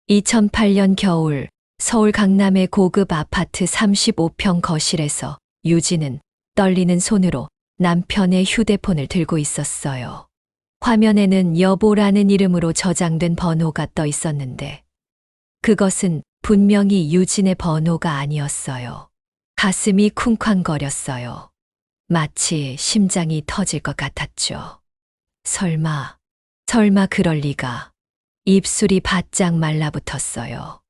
2008년 겨울 서울 강남의 고급 아파트 35평 거실에서 유진은 떨리는 손으로 남편의 휴대폰을 들고 있었어요. 화면에는 여보라는 이름으로 저장된 번호가 떠 있었는데 그것은 분명히 유진의 번호가 아니었어요. 가슴이 쿵쾅거렸어요. 마치 심장이 터질 것 같았죠. 설마 그럴 리가. 입술이 바짝 말라붙었어요.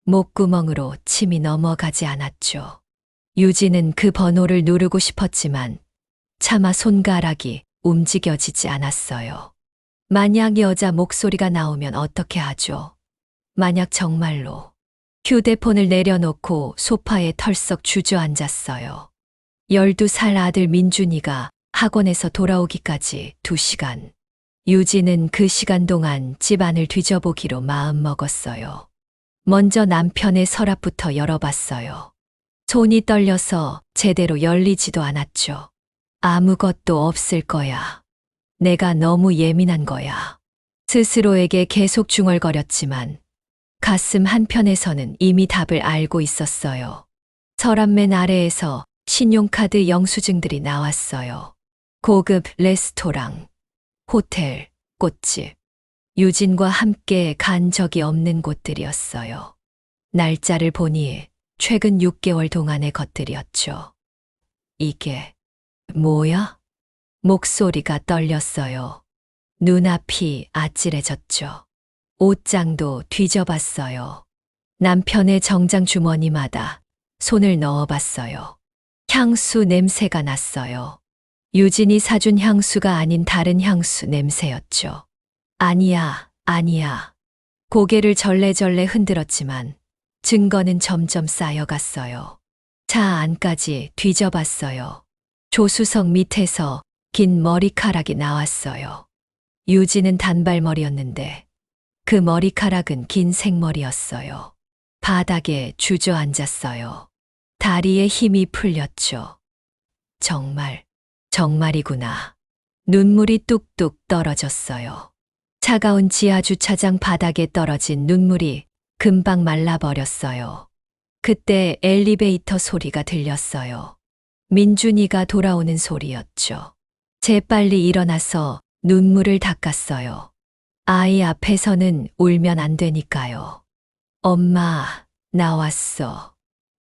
목구멍으로 침이 넘어가지 않았죠. 유진은 그 번호를 누르고 싶었지만 차마 손가락이 움직여지지 않았어요. 만약 여자 목소리가 나오면 어떻게 하죠? 만약 정말로. 휴대폰을 내려놓고 소파에 털썩 주저앉았어요. 12살 아들 민준이가 학원에서 돌아오기까지 2시간. 유진은 그 시간 동안 집안을 뒤져보기로 마음먹었어요. 먼저 남편의 서랍부터 열어봤어요. 손이 떨려서 제대로 열리지도 않았죠. 아무것도 없을 거야. 내가 너무 예민한 거야. 스스로에게 계속 중얼거렸지만 가슴 한편에서는 이미 답을 알고 있었어요. 서랍맨 아래에서 신용카드 영수증들이 나왔어요. 고급 레스토랑, 호텔, 꽃집. 유진과 함께 간 적이 없는 곳들이었어요. 날짜를 보니 최근 6개월 동안의 것들이었죠. 이게 뭐야? 목소리가 떨렸어요. 눈앞이 아찔해졌죠. 옷장도 뒤져봤어요. 남편의 정장 주머니마다 손을 넣어봤어요. 향수 냄새가 났어요. 유진이 사준 향수가 아닌 다른 향수 냄새였죠. 아니야. 고개를 절레절레 흔들었지만 증거는 점점 쌓여갔어요. 차 안까지 뒤져봤어요. 조수석 밑에서 긴 머리카락이 나왔어요. 유진은 단발머리였는데 그 머리카락은 긴 생머리였어요. 바닥에 주저앉았어요. 다리에 힘이 풀렸죠. 정말이구나. 눈물이 뚝뚝 떨어졌어요. 차가운 지하 주차장 바닥에 떨어진 눈물이 금방 말라버렸어요. 그때 엘리베이터 소리가 들렸어요. 민준이가 돌아오는 소리였죠. 재빨리 일어나서 눈물을 닦았어요. 아이 앞에서는 울면 안 되니까요. 엄마, 나왔어.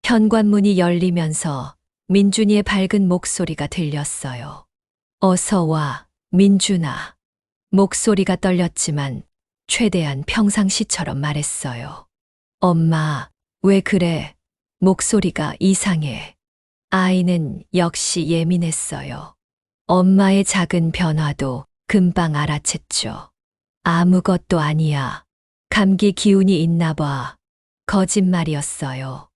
현관문이 열리면서 민준이의 밝은 목소리가 들렸어요. 어서 와, 민준아. 목소리가 떨렸지만 최대한 평상시처럼 말했어요. 엄마, 왜 그래? 목소리가 이상해. 아이는 역시 예민했어요. 엄마의 작은 변화도 금방 알아챘죠. 아무것도 아니야. 감기 기운이 있나 봐. 거짓말이었어요.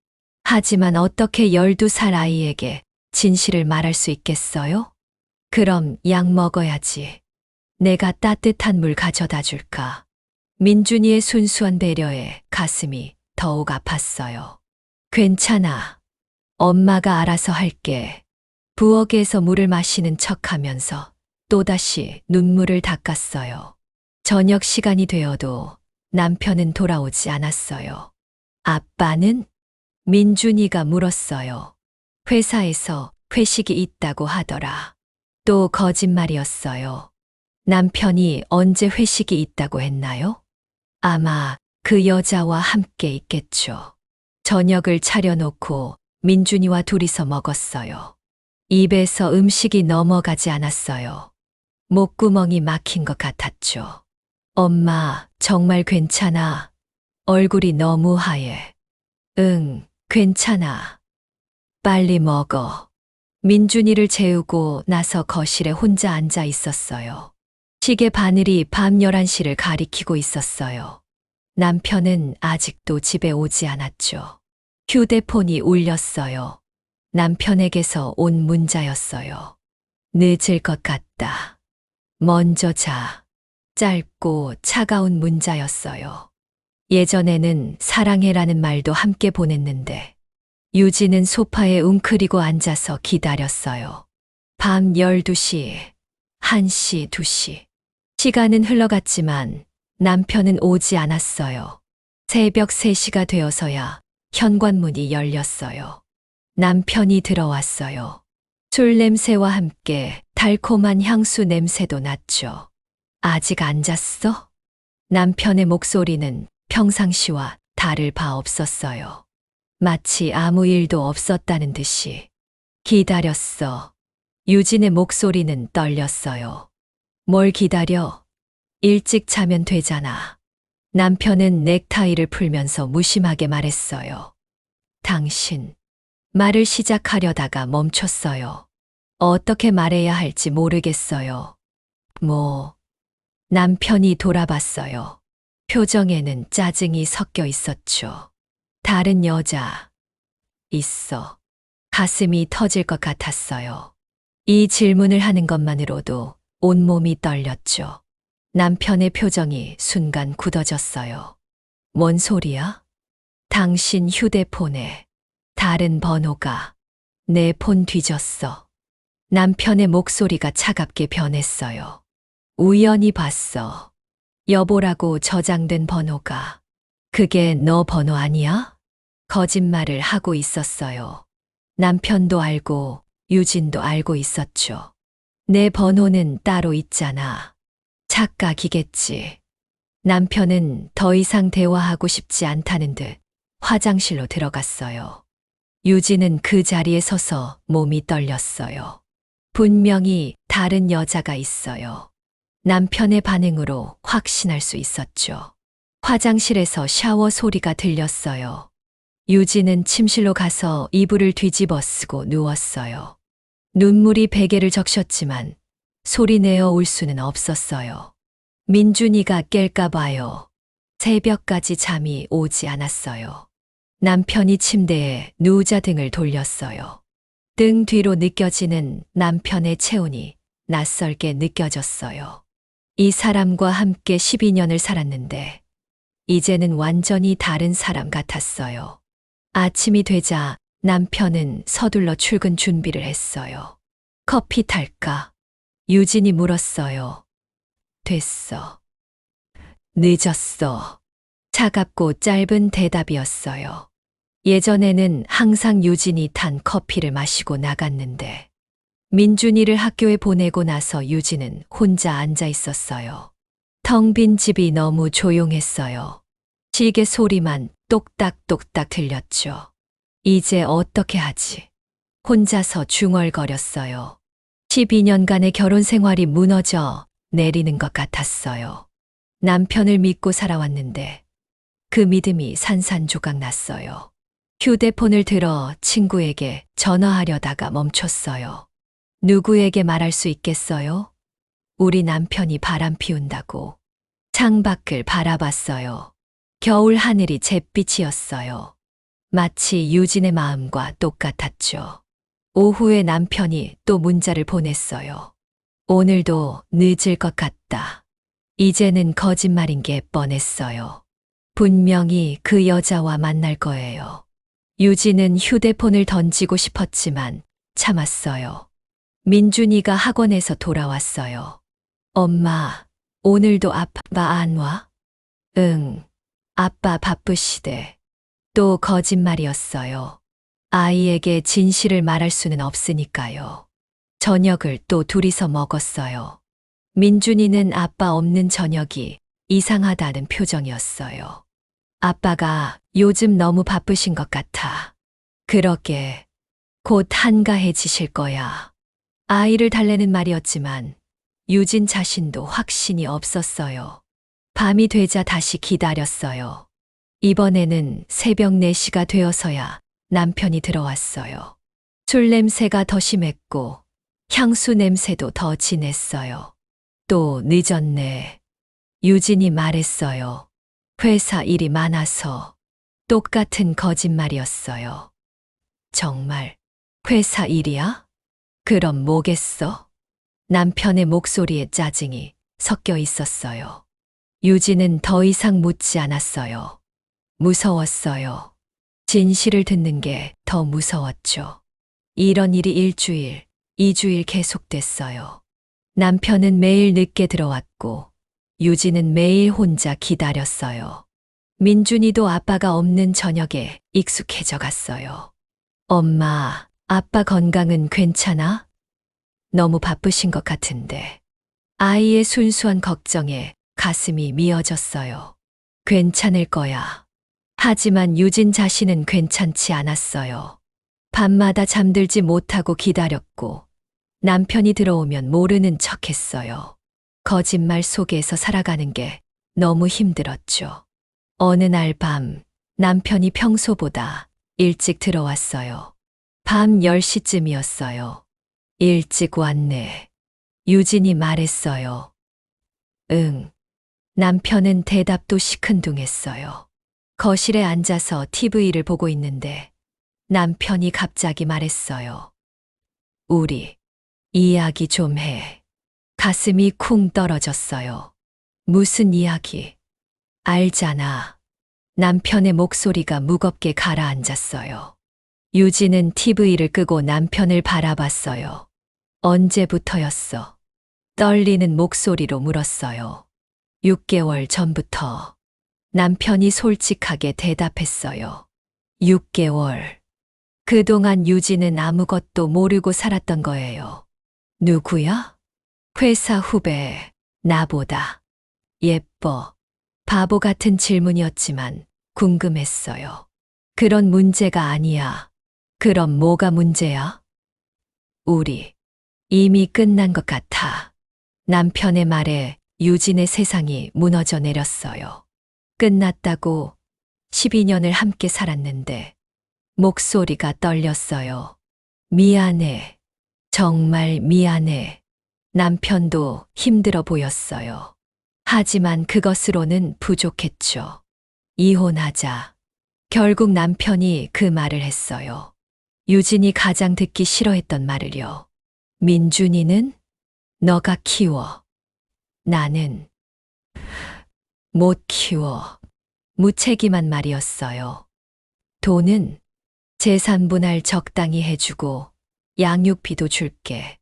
하지만 어떻게 12살 아이에게 진실을 말할 수 있겠어요? 그럼 약 먹어야지. 내가 따뜻한 물 가져다 줄까? 민준이의 순수한 배려에 가슴이 더욱 아팠어요. 괜찮아. 엄마가 알아서 할게. 부엌에서 물을 마시는 척하면서 또다시 눈물을 닦았어요. 저녁 시간이 되어도 남편은 돌아오지 않았어요. 아빠는? 민준이가 물었어요. 회사에서 회식이 있다고 하더라. 또 거짓말이었어요. 남편이 언제 회식이 있다고 했나요? 아마 그 여자와 함께 있겠죠. 저녁을 차려놓고 민준이와 둘이서 먹었어요. 입에서 음식이 넘어가지 않았어요. 목구멍이 막힌 것 같았죠. 엄마, 정말 괜찮아. 얼굴이 너무 하얘. 응, 괜찮아. 빨리 먹어. 민준이를 재우고 나서 거실에 혼자 앉아 있었어요. 시계 바늘이 밤 11시를 가리키고 있었어요. 남편은 아직도 집에 오지 않았죠. 휴대폰이 울렸어요. 남편에게서 온 문자였어요. 늦을 것 같다. 먼저 자. 짧고 차가운 문자였어요. 예전에는 사랑해라는 말도 함께 보냈는데 유진은 소파에 웅크리고 앉아서 기다렸어요. 밤 12시, 1시, 2시. 시간은 흘러갔지만 남편은 오지 않았어요. 새벽 3시가 되어서야 현관문이 열렸어요. 남편이 들어왔어요. 술 냄새와 함께 달콤한 향수 냄새도 났죠. 아직 안 잤어? 남편의 목소리는 평상시와 다를 바 없었어요. 마치 아무 일도 없었다는 듯이. 기다렸어. 유진의 목소리는 떨렸어요. 뭘 기다려? 일찍 자면 되잖아. 남편은 넥타이를 풀면서 무심하게 말했어요. 당신. 말을 시작하려다가 멈췄어요. 어떻게 말해야 할지 모르겠어요. 남편이 돌아봤어요. 표정에는 짜증이 섞여 있었죠. 다른 여자. 있어. 가슴이 터질 것 같았어요. 이 질문을 하는 것만으로도 온몸이 떨렸죠. 남편의 표정이 순간 굳어졌어요. 뭔 소리야? 당신 휴대폰에 다른 번호가 내 폰 뒤졌어. 남편의 목소리가 차갑게 변했어요. 우연히 봤어. 여보라고 저장된 번호가. 그게 너 번호 아니야? 거짓말을 하고 있었어요. 남편도 알고 유진도 알고 있었죠. 내 번호는 따로 있잖아. 착각이겠지. 남편은 더 이상 대화하고 싶지 않다는 듯 화장실로 들어갔어요. 유진은 그 자리에 서서 몸이 떨렸어요. 분명히 다른 여자가 있어요. 남편의 반응으로 확신할 수 있었죠. 화장실에서 샤워 소리가 들렸어요. 유진은 침실로 가서 이불을 뒤집어 쓰고 누웠어요. 눈물이 베개를 적셨지만 소리 내어 울 수는 없었어요. 민준이가 깰까 봐요. 새벽까지 잠이 오지 않았어요. 남편이 침대에 누우자 등을 돌렸어요. 등 뒤로 느껴지는 남편의 체온이 낯설게 느껴졌어요. 이 사람과 함께 12년을 살았는데 이제는 완전히 다른 사람 같았어요. 아침이 되자 남편은 서둘러 출근 준비를 했어요. 커피 탈까? 유진이 물었어요. 됐어. 늦었어. 차갑고 짧은 대답이었어요. 예전에는 항상 유진이 탄 커피를 마시고 나갔는데 민준이를 학교에 보내고 나서 유진은 혼자 앉아 있었어요. 텅 빈 집이 너무 조용했어요. 시계 소리만 똑딱똑딱 들렸죠. 이제 어떻게 하지? 혼자서 중얼거렸어요. 12년간의 결혼 생활이 무너져 내리는 것 같았어요. 남편을 믿고 살아왔는데 그 믿음이 산산조각 났어요. 휴대폰을 들어 친구에게 전화하려다가 멈췄어요. 누구에게 말할 수 있겠어요? 우리 남편이 바람 피운다고. 창밖을 바라봤어요. 겨울 하늘이 잿빛이었어요. 마치 유진의 마음과 똑같았죠. 오후에 남편이 또 문자를 보냈어요. 오늘도 늦을 것 같다. 이제는 거짓말인 게 뻔했어요. 분명히 그 여자와 만날 거예요. 유진은 휴대폰을 던지고 싶었지만 참았어요. 민준이가 학원에서 돌아왔어요. 엄마, 오늘도 아빠 안 와? 응, 아빠 바쁘시대. 또 거짓말이었어요. 아이에게 진실을 말할 수는 없으니까요. 저녁을 또 둘이서 먹었어요. 민준이는 아빠 없는 저녁이 이상하다는 표정이었어요. 아빠가 요즘 너무 바쁘신 것 같아. 그러게, 곧 한가해지실 거야. 아이를 달래는 말이었지만 유진 자신도 확신이 없었어요. 밤이 되자 다시 기다렸어요. 이번에는 새벽 4시가 되어서야 남편이 들어왔어요. 술 냄새가 더 심했고 향수 냄새도 더 진했어요. 또 늦었네. 유진이 말했어요. 회사 일이 많아서. 똑같은 거짓말이었어요. 정말 회사 일이야? 그럼 뭐겠어? 남편의 목소리에 짜증이 섞여 있었어요. 유진은 더 이상 묻지 않았어요. 무서웠어요. 진실을 듣는 게 더 무서웠죠. 이런 일이 1주일, 2주일 계속됐어요. 남편은 매일 늦게 들어왔고 유진은 매일 혼자 기다렸어요. 민준이도 아빠가 없는 저녁에 익숙해져 갔어요. 엄마, 아빠 건강은 괜찮아? 너무 바쁘신 것 같은데. 아이의 순수한 걱정에 가슴이 미어졌어요. 괜찮을 거야. 하지만 유진 자신은 괜찮지 않았어요. 밤마다 잠들지 못하고 기다렸고 남편이 들어오면 모르는 척했어요. 거짓말 속에서 살아가는 게 너무 힘들었죠. 어느 날 밤 남편이 평소보다 일찍 들어왔어요. 밤 10시쯤이었어요. 일찍 왔네. 유진이 말했어요. 응. 남편은 대답도 시큰둥했어요. 거실에 앉아서 TV를 보고 있는데 남편이 갑자기 말했어요. 우리 이야기 좀 해. 가슴이 쿵 떨어졌어요. 무슨 이야기? 알잖아. 남편의 목소리가 무겁게 가라앉았어요. 유진은 TV를 끄고 남편을 바라봤어요. 언제부터였어? 떨리는 목소리로 물었어요. 6개월 전부터. 남편이 솔직하게 대답했어요. 6개월. 그동안 유진은 아무것도 모르고 살았던 거예요. 누구야? 회사 후배, 나보다. 예뻐. 바보 같은 질문이었지만 궁금했어요. 그런 문제가 아니야. 그럼 뭐가 문제야? 우리 이미 끝난 것 같아. 남편의 말에 유진의 세상이 무너져 내렸어요. 끝났다고 12년을 함께 살았는데 목소리가 떨렸어요. 미안해. 정말 미안해. 남편도 힘들어 보였어요. 하지만 그것으로는 부족했죠. 이혼하자. 결국 남편이 그 말을 했어요. 유진이 가장 듣기 싫어했던 말을요. 민준이는 너가 키워. 나는 못 키워. 무책임한 말이었어요. 돈은 재산 분할 적당히 해주고 양육비도 줄게.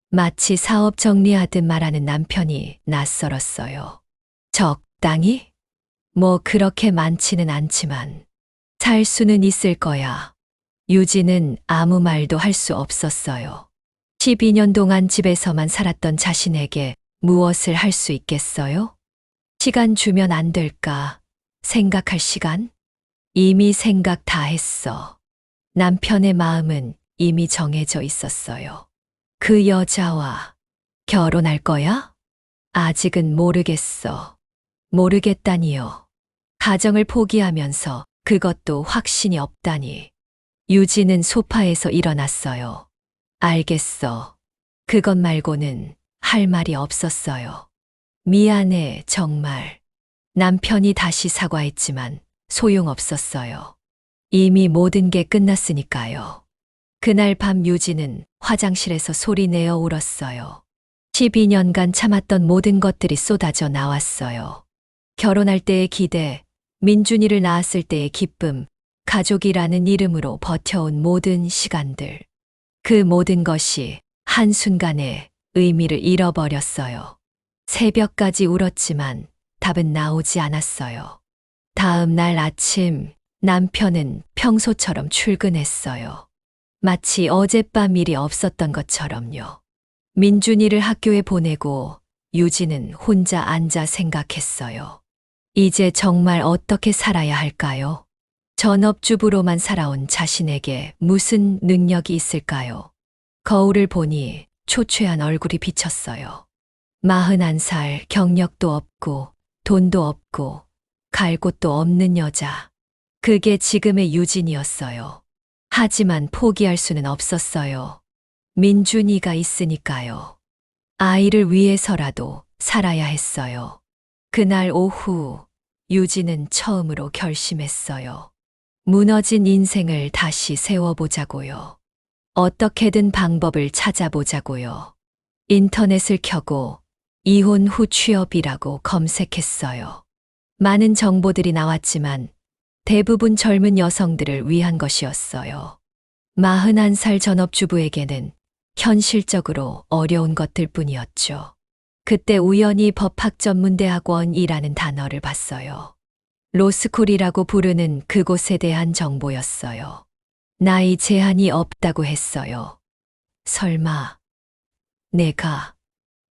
마치 사업 정리하듯 말하는 남편이 낯설었어요. 적당히? 뭐 그렇게 많지는 않지만 살 수는 있을 거야. 유진은 아무 말도 할 수 없었어요. 12년 동안 집에서만 살았던 자신에게 무엇을 할 수 있겠어요? 시간 주면 안 될까? 생각할 시간? 이미 생각 다 했어. 남편의 마음은 이미 정해져 있었어요. 그 여자와 결혼할 거야? 아직은 모르겠어. 모르겠다니요. 가정을 포기하면서 그것도 확신이 없다니. 유진은 소파에서 일어났어요. 알겠어. 그것 말고는 할 말이 없었어요. 미안해, 정말. 남편이 다시 사과했지만 소용없었어요. 이미 모든 게 끝났으니까요. 그날 밤 유진은 화장실에서 소리내어 울었어요. 12년간 참았던 모든 것들이 쏟아져 나왔어요. 결혼할 때의 기대, 민준이를 낳았을 때의 기쁨, 가족이라는 이름으로 버텨온 모든 시간들. 그 모든 것이 한순간에 의미를 잃어버렸어요. 새벽까지 울었지만 답은 나오지 않았어요. 다음 날 아침 남편은 평소처럼 출근했어요. 마치 어젯밤 일이 없었던 것처럼요. 민준이를 학교에 보내고 유진은 혼자 앉아 생각했어요. 이제 정말 어떻게 살아야 할까요? 전업주부로만 살아온 자신에게 무슨 능력이 있을까요? 거울을 보니 초췌한 얼굴이 비쳤어요. 41살, 경력도 없고 돈도 없고 갈 곳도 없는 여자. 그게 지금의 유진이었어요. 하지만 포기할 수는 없었어요. 민준이가 있으니까요. 아이를 위해서라도 살아야 했어요. 그날 오후 유진은 처음으로 결심했어요. 무너진 인생을 다시 세워보자고요. 어떻게든 방법을 찾아보자고요. 인터넷을 켜고 이혼 후 취업이라고 검색했어요. 많은 정보들이 나왔지만 대부분 젊은 여성들을 위한 것이었어요. 41살 전업주부에게는 현실적으로 어려운 것들 뿐이었죠. 그때 우연히 법학전문대학원이라는 단어를 봤어요. 로스쿨이라고 부르는 그곳에 대한 정보였어요. 나이 제한이 없다고 했어요. 설마, 내가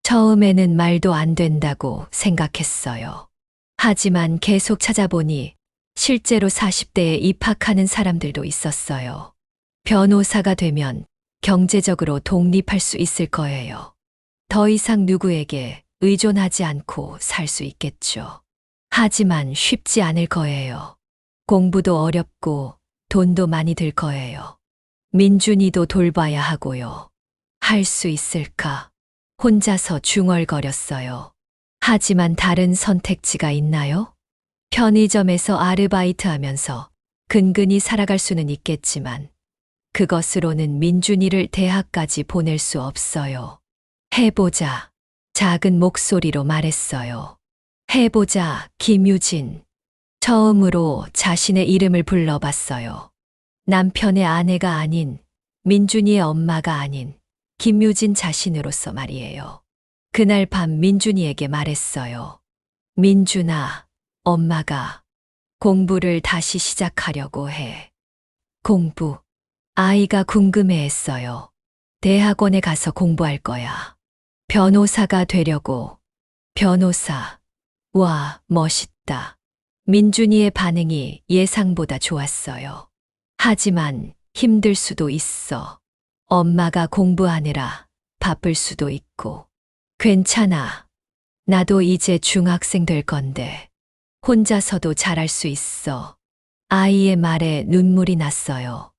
처음에는 말도 안 된다고 생각했어요. 하지만 계속 찾아보니 실제로 40대에 입학하는 사람들도 있었어요. 변호사가 되면 경제적으로 독립할 수 있을 거예요. 더 이상 누구에게 의존하지 않고 살 수 있겠죠. 하지만 쉽지 않을 거예요. 공부도 어렵고 돈도 많이 들 거예요. 민준이도 돌봐야 하고요. 할 수 있을까? 혼자서 중얼거렸어요. 하지만 다른 선택지가 있나요? 편의점에서 아르바이트 하면서 근근히 살아갈 수는 있겠지만 그것으로는 민준이를 대학까지 보낼 수 없어요. 해보자. 작은 목소리로 말했어요. 해보자, 김유진. 처음으로 자신의 이름을 불러봤어요. 남편의 아내가 아닌, 민준이의 엄마가 아닌, 김유진 자신으로서 말이에요. 그날 밤 민준이에게 말했어요. 민준아, 엄마가 공부를 다시 시작하려고 해. 공부. 아이가 궁금해했어요. 대학원에 가서 공부할 거야. 변호사가 되려고. 변호사. 와, 멋있다. 민준이의 반응이 예상보다 좋았어요. 하지만 힘들 수도 있어. 엄마가 공부하느라 바쁠 수도 있고. 괜찮아. 나도 이제 중학생 될 건데. 혼자서도 잘할 수 있어. 아이의 말에 눈물이 났어요.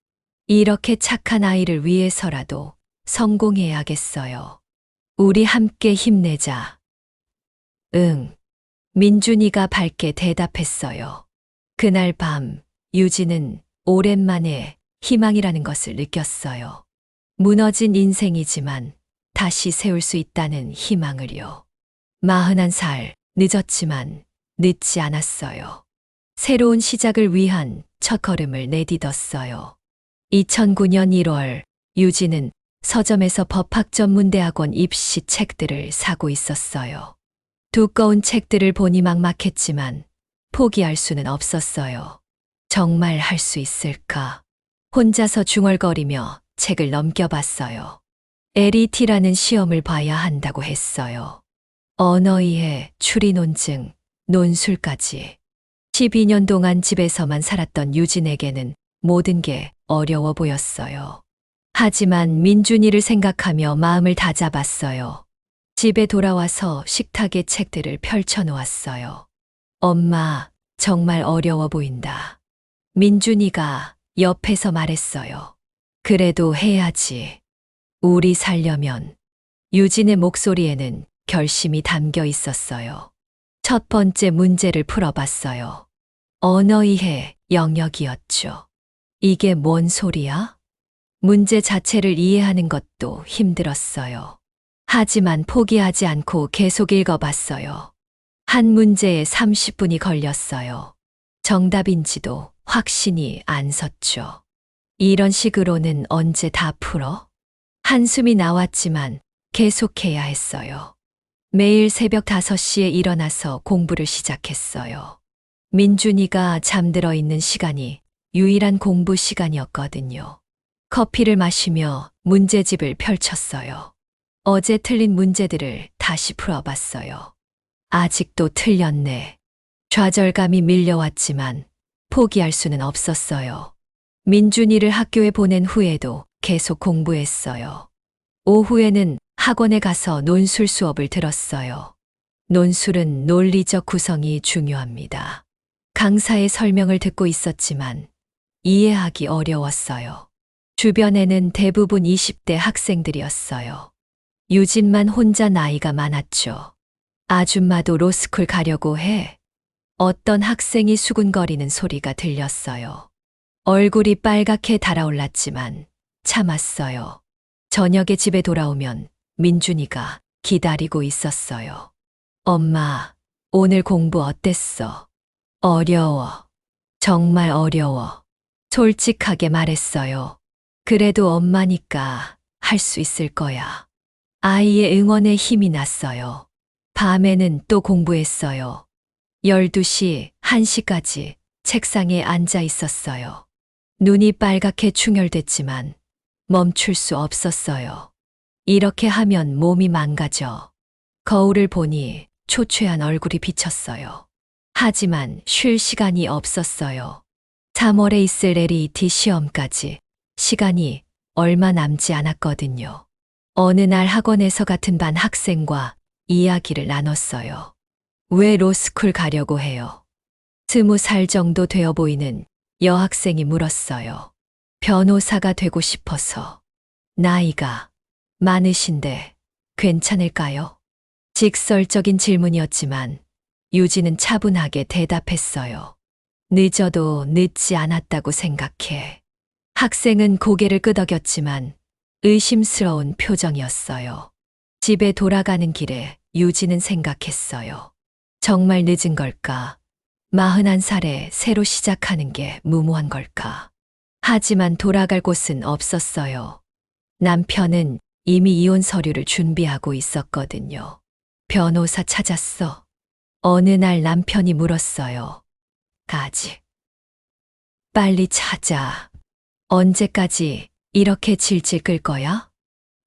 이렇게 착한 아이를 위해서라도 성공해야겠어요. 우리 함께 힘내자. 응. 민준이가 밝게 대답했어요. 그날 밤 유진은 오랜만에 희망이라는 것을 느꼈어요. 무너진 인생이지만 다시 세울 수 있다는 희망을요. 41살, 늦었지만 늦지 않았어요. 새로운 시작을 위한 첫걸음을 내딛었어요. 2009년 1월 유진은 서점에서 법학전문대학원 입시 책들을 사고 있었어요. 두꺼운 책들을 보니 막막했지만 포기할 수는 없었어요. 정말 할 수 있을까? 혼자서 중얼거리며 책을 넘겨봤어요. LET라는 시험을 봐야 한다고 했어요. 언어이해, 추리논증, 논술까지. 12년 동안 집에서만 살았던 유진에게는 모든 게 어려워 보였어요. 하지만 민준이를 생각하며 마음을 다잡았어요. 집에 돌아와서 식탁에 책들을 펼쳐놓았어요. 엄마, 정말 어려워 보인다. 민준이가 옆에서 말했어요. 그래도 해야지. 우리 살려면. 유진의 목소리에는 결심이 담겨 있었어요. 첫 번째 문제를 풀어봤어요. 언어이해 영역이었죠. 이게 뭔 소리야? 문제 자체를 이해하는 것도 힘들었어요. 하지만 포기하지 않고 계속 읽어봤어요. 한 문제에 30분이 걸렸어요. 정답인지도 확신이 안 섰죠. 이런 식으로는 언제 다 풀어? 한숨이 나왔지만 계속해야 했어요. 매일 새벽 5시에 일어나서 공부를 시작했어요. 민준이가 잠들어 있는 시간이 유일한 공부 시간이었거든요. 커피를 마시며 문제집을 펼쳤어요. 어제 틀린 문제들을 다시 풀어봤어요. 아직도 틀렸네. 좌절감이 밀려왔지만 포기할 수는 없었어요. 민준이를 학교에 보낸 후에도 계속 공부했어요. 오후에는 학원에 가서 논술 수업을 들었어요. 논술은 논리적 구성이 중요합니다. 강사의 설명을 듣고 있었지만 이해하기 어려웠어요. 주변에는 대부분 20대 학생들이었어요. 유진만 혼자 나이가 많았죠. 아줌마도 로스쿨 가려고 해. 어떤 학생이 수군거리는 소리가 들렸어요. 얼굴이 빨갛게 달아올랐지만 참았어요. 저녁에 집에 돌아오면 민준이가 기다리고 있었어요. 엄마, 오늘 공부 어땠어? 어려워. 정말 어려워. 솔직하게 말했어요. 그래도 엄마니까 할 수 있을 거야. 아이의 응원에 힘이 났어요. 밤에는 또 공부했어요. 12시, 1시까지 책상에 앉아 있었어요. 눈이 빨갛게 충혈됐지만 멈출 수 없었어요. 이렇게 하면 몸이 망가져. 거울을 보니 초췌한 얼굴이 비쳤어요. 하지만 쉴 시간이 없었어요. 3월에 있을 LET 시험까지 시간이 얼마 남지 않았거든요. 어느 날 학원에서 같은 반 학생과 이야기를 나눴어요. 왜 로스쿨 가려고 해요? 20살 정도 되어 보이는 여학생이 물었어요. 변호사가 되고 싶어서. 나이가 많으신데 괜찮을까요? 직설적인 질문이었지만 유진은 차분하게 대답했어요. 늦어도 늦지 않았다고 생각해. 학생은 고개를 끄덕였지만 의심스러운 표정이었어요. 집에 돌아가는 길에 유진은 생각했어요. 정말 늦은 걸까? 41살에 새로 시작하는 게 무모한 걸까? 하지만 돌아갈 곳은 없었어요. 남편은 이미 이혼 서류를 준비하고 있었거든요. 변호사 찾았어. 어느 날 남편이 물었어요. 아직. 빨리 찾아. 언제까지 이렇게 질질 끌 거야?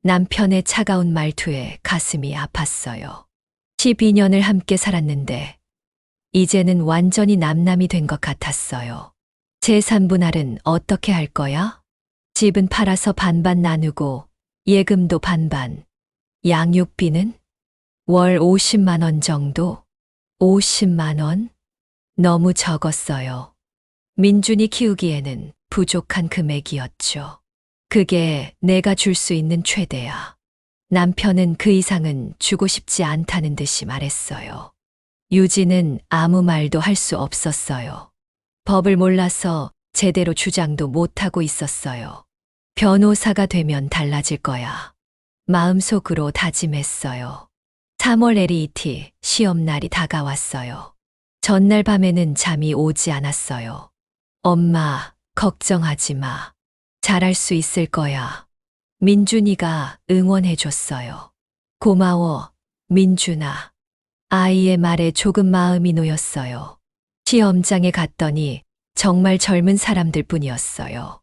남편의 차가운 말투에 가슴이 아팠어요. 12년을 함께 살았는데 이제는 완전히 남남이 된 것 같았어요. 재산 분할은 어떻게 할 거야? 집은 팔아서 반반 나누고 예금도 반반. 양육비는? 월 50만 원 정도? 50만 원? 너무 적었어요. 민준이 키우기에는 부족한 금액이었죠. 그게 내가 줄 수 있는 최대야. 남편은 그 이상은 주고 싶지 않다는 듯이 말했어요. 유진은 아무 말도 할 수 없었어요. 법을 몰라서 제대로 주장도 못하고 있었어요. 변호사가 되면 달라질 거야. 마음속으로 다짐했어요. 3월 LET 시험날이 다가왔어요. 전날 밤에는 잠이 오지 않았어요. 엄마, 걱정하지 마. 잘할 수 있을 거야. 민준이가 응원해줬어요. 고마워, 민준아. 아이의 말에 조금 마음이 놓였어요. 시험장에 갔더니 정말 젊은 사람들 뿐이었어요.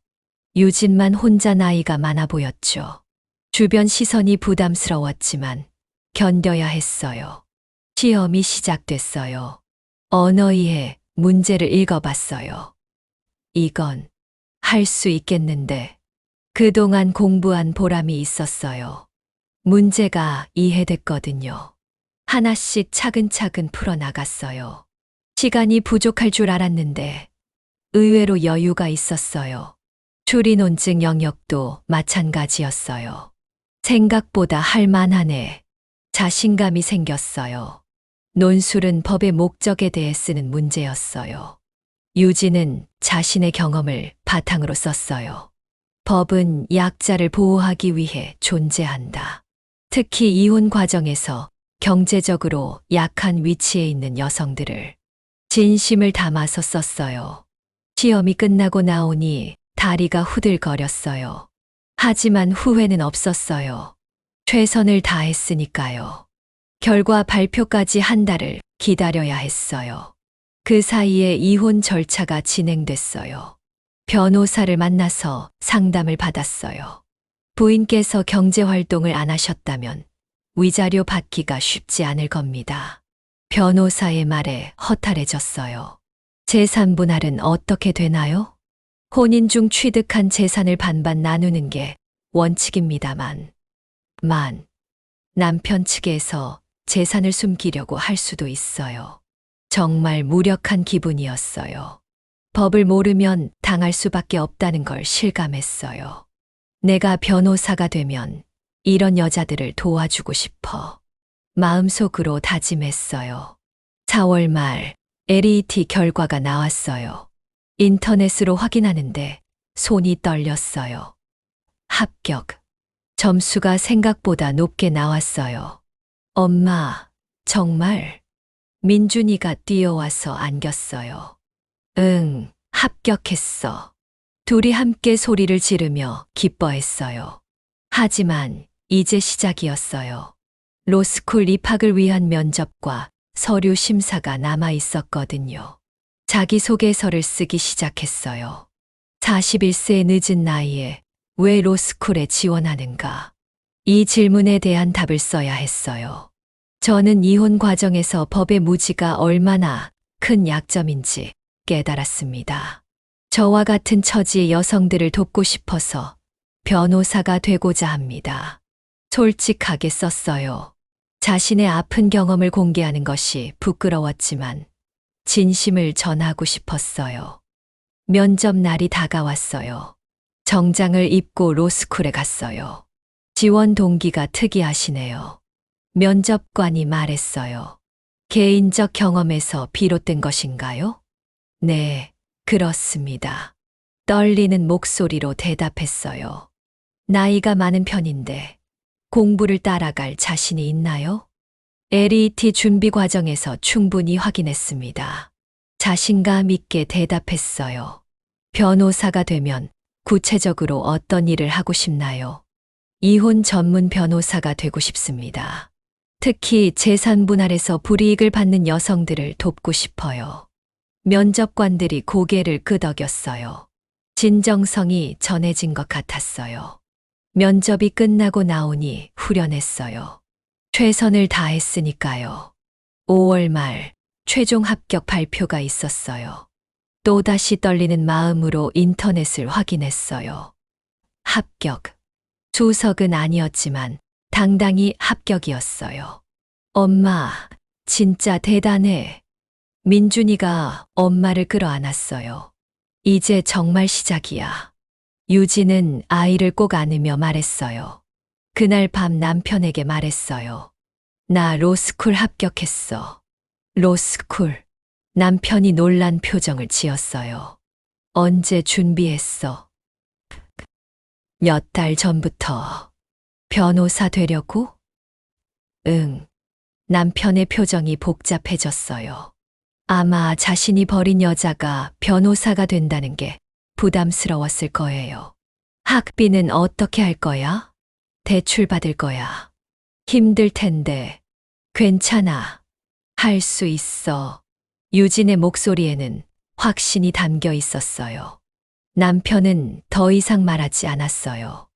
유진만 혼자 나이가 많아 보였죠. 주변 시선이 부담스러웠지만 견뎌야 했어요. 시험이 시작됐어요. 언어의 문제를 읽어봤어요. 이건 할 수 있겠는데 그동안 공부한 보람이 있었어요. 문제가 이해됐거든요. 하나씩 차근차근 풀어나갔어요. 시간이 부족할 줄 알았는데 의외로 여유가 있었어요. 추리논증 영역도 마찬가지였어요. 생각보다 할 만하네. 자신감이 생겼어요. 논술은 법의 목적에 대해 쓰는 문제였어요. 유진은 자신의 경험을 바탕으로 썼어요. 법은 약자를 보호하기 위해 존재한다. 특히 이혼 과정에서 경제적으로 약한 위치에 있는 여성들을 진심을 담아서 썼어요. 시험이 끝나고 나오니 다리가 후들거렸어요. 하지만 후회는 없었어요. 최선을 다했으니까요. 결과 발표까지 한 달을 기다려야 했어요. 그 사이에 이혼 절차가 진행됐어요. 변호사를 만나서 상담을 받았어요. 부인께서 경제활동을 안 하셨다면 위자료 받기가 쉽지 않을 겁니다. 변호사의 말에 허탈해졌어요. 재산 분할은 어떻게 되나요? 혼인 중 취득한 재산을 반반 나누는 게 원칙입니다만, 남편 측에서 재산을 숨기려고 할 수도 있어요. 정말 무력한 기분이었어요. 법을 모르면 당할 수밖에 없다는 걸 실감했어요. 내가 변호사가 되면 이런 여자들을 도와주고 싶어. 마음속으로 다짐했어요. 4월 말 LET 결과가 나왔어요. 인터넷으로 확인하는데 손이 떨렸어요. 합격. 점수가 생각보다 높게 나왔어요. 엄마, 정말? 민준이가 뛰어와서 안겼어요. 응, 합격했어. 둘이 함께 소리를 지르며 기뻐했어요. 하지만 이제 시작이었어요. 로스쿨 입학을 위한 면접과 서류 심사가 남아 있었거든요. 자기소개서를 쓰기 시작했어요. 41세의 늦은 나이에 왜 로스쿨에 지원하는가? 이 질문에 대한 답을 써야 했어요. 저는 이혼 과정에서 법의 무지가 얼마나 큰 약점인지 깨달았습니다. 저와 같은 처지의 여성들을 돕고 싶어서 변호사가 되고자 합니다. 솔직하게 썼어요. 자신의 아픈 경험을 공개하는 것이 부끄러웠지만 진심을 전하고 싶었어요. 면접 날이 다가왔어요. 정장을 입고 로스쿨에 갔어요. 지원 동기가 특이하시네요. 면접관이 말했어요. 개인적 경험에서 비롯된 것인가요? 네, 그렇습니다. 떨리는 목소리로 대답했어요. 나이가 많은 편인데 공부를 따라갈 자신이 있나요? LET 준비 과정에서 충분히 확인했습니다. 자신감 있게 대답했어요. 변호사가 되면 구체적으로 어떤 일을 하고 싶나요? 이혼 전문 변호사가 되고 싶습니다. 특히 재산 분할에서 불이익을 받는 여성들을 돕고 싶어요. 면접관들이 고개를 끄덕였어요. 진정성이 전해진 것 같았어요. 면접이 끝나고 나오니 후련했어요. 최선을 다했으니까요. 5월 말 최종 합격 발표가 있었어요. 또다시 떨리는 마음으로 인터넷을 확인했어요. 합격. 수석은 아니었지만 당당히 합격이었어요. 엄마, 진짜 대단해. 민준이가 엄마를 끌어안았어요. 이제 정말 시작이야. 유진은 아이를 꼭 안으며 말했어요. 그날 밤 남편에게 말했어요. 나 로스쿨 합격했어. 로스쿨. 남편이 놀란 표정을 지었어요. 언제 준비했어? 몇 달 전부터. 변호사 되려고? 응. 남편의 표정이 복잡해졌어요. 아마 자신이 버린 여자가 변호사가 된다는 게 부담스러웠을 거예요. 학비는 어떻게 할 거야? 대출 받을 거야. 힘들 텐데. 괜찮아. 할 수 있어. 유진의 목소리에는 확신이 담겨 있었어요. 남편은 더 이상 말하지 않았어요.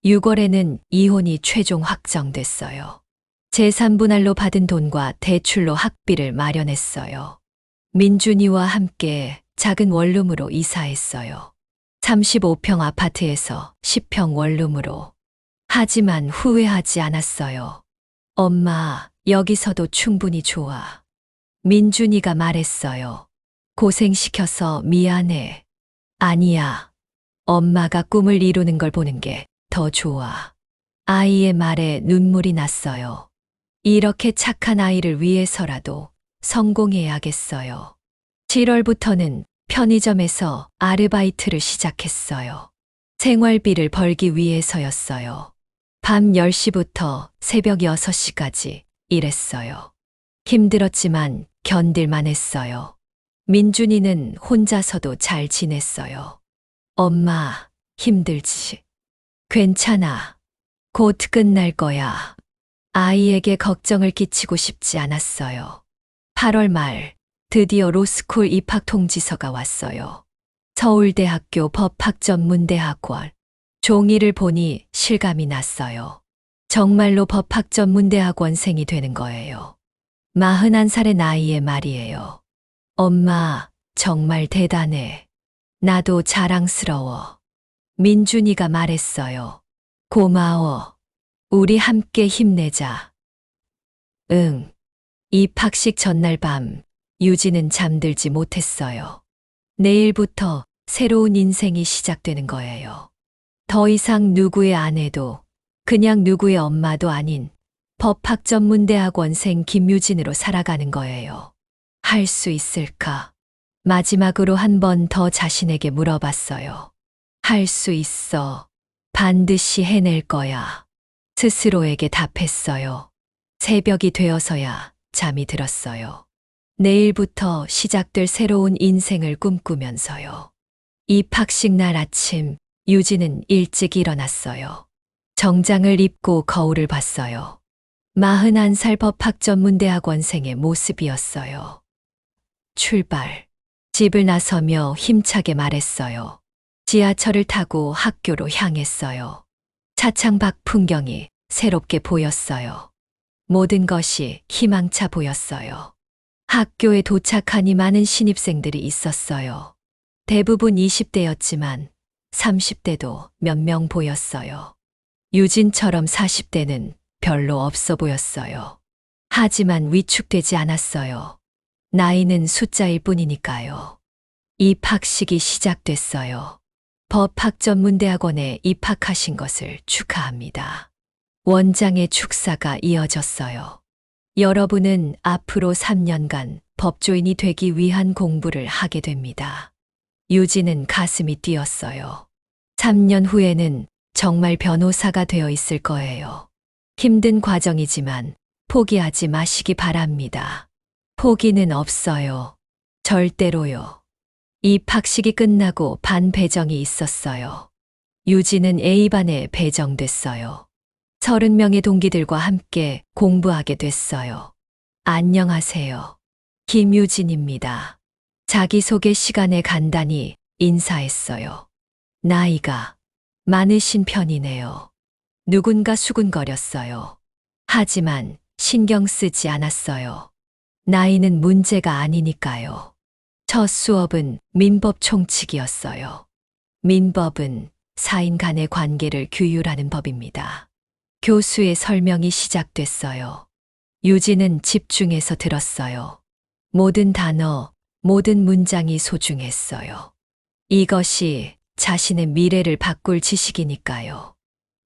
6월에는 이혼이 최종 확정됐어요. 재산 분할로 받은 돈과 대출로 학비를 마련했어요. 민준이와 함께 작은 원룸으로 이사했어요. 35평 아파트에서 10평 원룸으로. 하지만 후회하지 않았어요. 엄마, 여기서도 충분히 좋아. 민준이가 말했어요. 고생시켜서 미안해. 아니야. 엄마가 꿈을 이루는 걸 보는 게 더 좋아. 아이의 말에 눈물이 났어요. 이렇게 착한 아이를 위해서라도 성공해야겠어요. 7월부터는 편의점에서 아르바이트를 시작했어요. 생활비를 벌기 위해서였어요. 밤 10시부터 새벽 6시까지 일했어요. 힘들었지만 견딜만 했어요. 민준이는 혼자서도 잘 지냈어요. 엄마, 힘들지? 괜찮아. 곧 끝날 거야. 아이에게 걱정을 끼치고 싶지 않았어요. 8월 말, 드디어 로스쿨 입학 통지서가 왔어요. 서울대학교 법학전문대학원. 종이를 보니 실감이 났어요. 정말로 법학전문대학원생이 되는 거예요. 41살의 나이에 말이에요. 엄마, 정말 대단해. 나도 자랑스러워. 민준이가 말했어요. 고마워. 우리 함께 힘내자. 응. 입학식 전날 밤, 유진은 잠들지 못했어요. 내일부터 새로운 인생이 시작되는 거예요. 더 이상 누구의 아내도, 그냥 누구의 엄마도 아닌 법학전문대학원생 김유진으로 살아가는 거예요. 할 수 있을까? 마지막으로 한 번 더 자신에게 물어봤어요. 할 수 있어. 반드시 해낼 거야. 스스로에게 답했어요. 새벽이 되어서야 잠이 들었어요. 내일부터 시작될 새로운 인생을 꿈꾸면서요. 입학식 날 아침, 유진은 일찍 일어났어요. 정장을 입고 거울을 봤어요. 41살 법학전문대학원생의 모습이었어요. 출발. 집을 나서며 힘차게 말했어요. 지하철을 타고 학교로 향했어요. 차창 밖 풍경이 새롭게 보였어요. 모든 것이 희망차 보였어요. 학교에 도착하니 많은 신입생들이 있었어요. 대부분 20대였지만 30대도 몇 명 보였어요. 유진처럼 40대는 별로 없어 보였어요. 하지만 위축되지 않았어요. 나이는 숫자일 뿐이니까요. 입학식이 시작됐어요. 법학전문대학원에 입학하신 것을 축하합니다. 원장의 축사가 이어졌어요. 여러분은 앞으로 3년간 법조인이 되기 위한 공부를 하게 됩니다. 유진은 가슴이 뛰었어요. 3년 후에는 정말 변호사가 되어 있을 거예요. 힘든 과정이지만 포기하지 마시기 바랍니다. 포기는 없어요. 절대로요. 입학식이 끝나고 반 배정이 있었어요. 유진은 A반에 배정됐어요. 30명의 동기들과 함께 공부하게 됐어요. 안녕하세요. 김유진입니다. 자기소개 시간에 간단히 인사했어요. 나이가 많으신 편이네요. 누군가 수군거렸어요. 하지만 신경 쓰지 않았어요. 나이는 문제가 아니니까요. 첫 수업은 민법 총칙이었어요. 민법은 사인 간의 관계를 규율하는 법입니다. 교수의 설명이 시작됐어요. 유진은 집중해서 들었어요. 모든 단어, 모든 문장이 소중했어요. 이것이 자신의 미래를 바꿀 지식이니까요.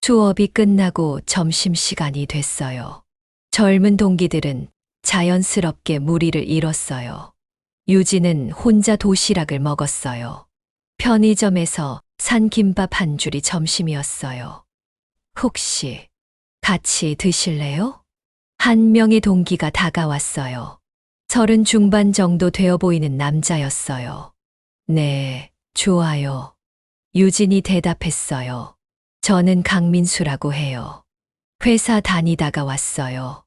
수업이 끝나고 점심시간이 됐어요. 젊은 동기들은 자연스럽게 무리를 이뤘어요. 유진은 혼자 도시락을 먹었어요. 편의점에서 산 김밥 한 줄이 점심이었어요. 혹시 같이 드실래요? 한 명의 동기가 다가왔어요. 30 중반 정도 되어 보이는 남자였어요. 네, 좋아요. 유진이 대답했어요. 저는 강민수라고 해요. 회사 다니다가 왔어요.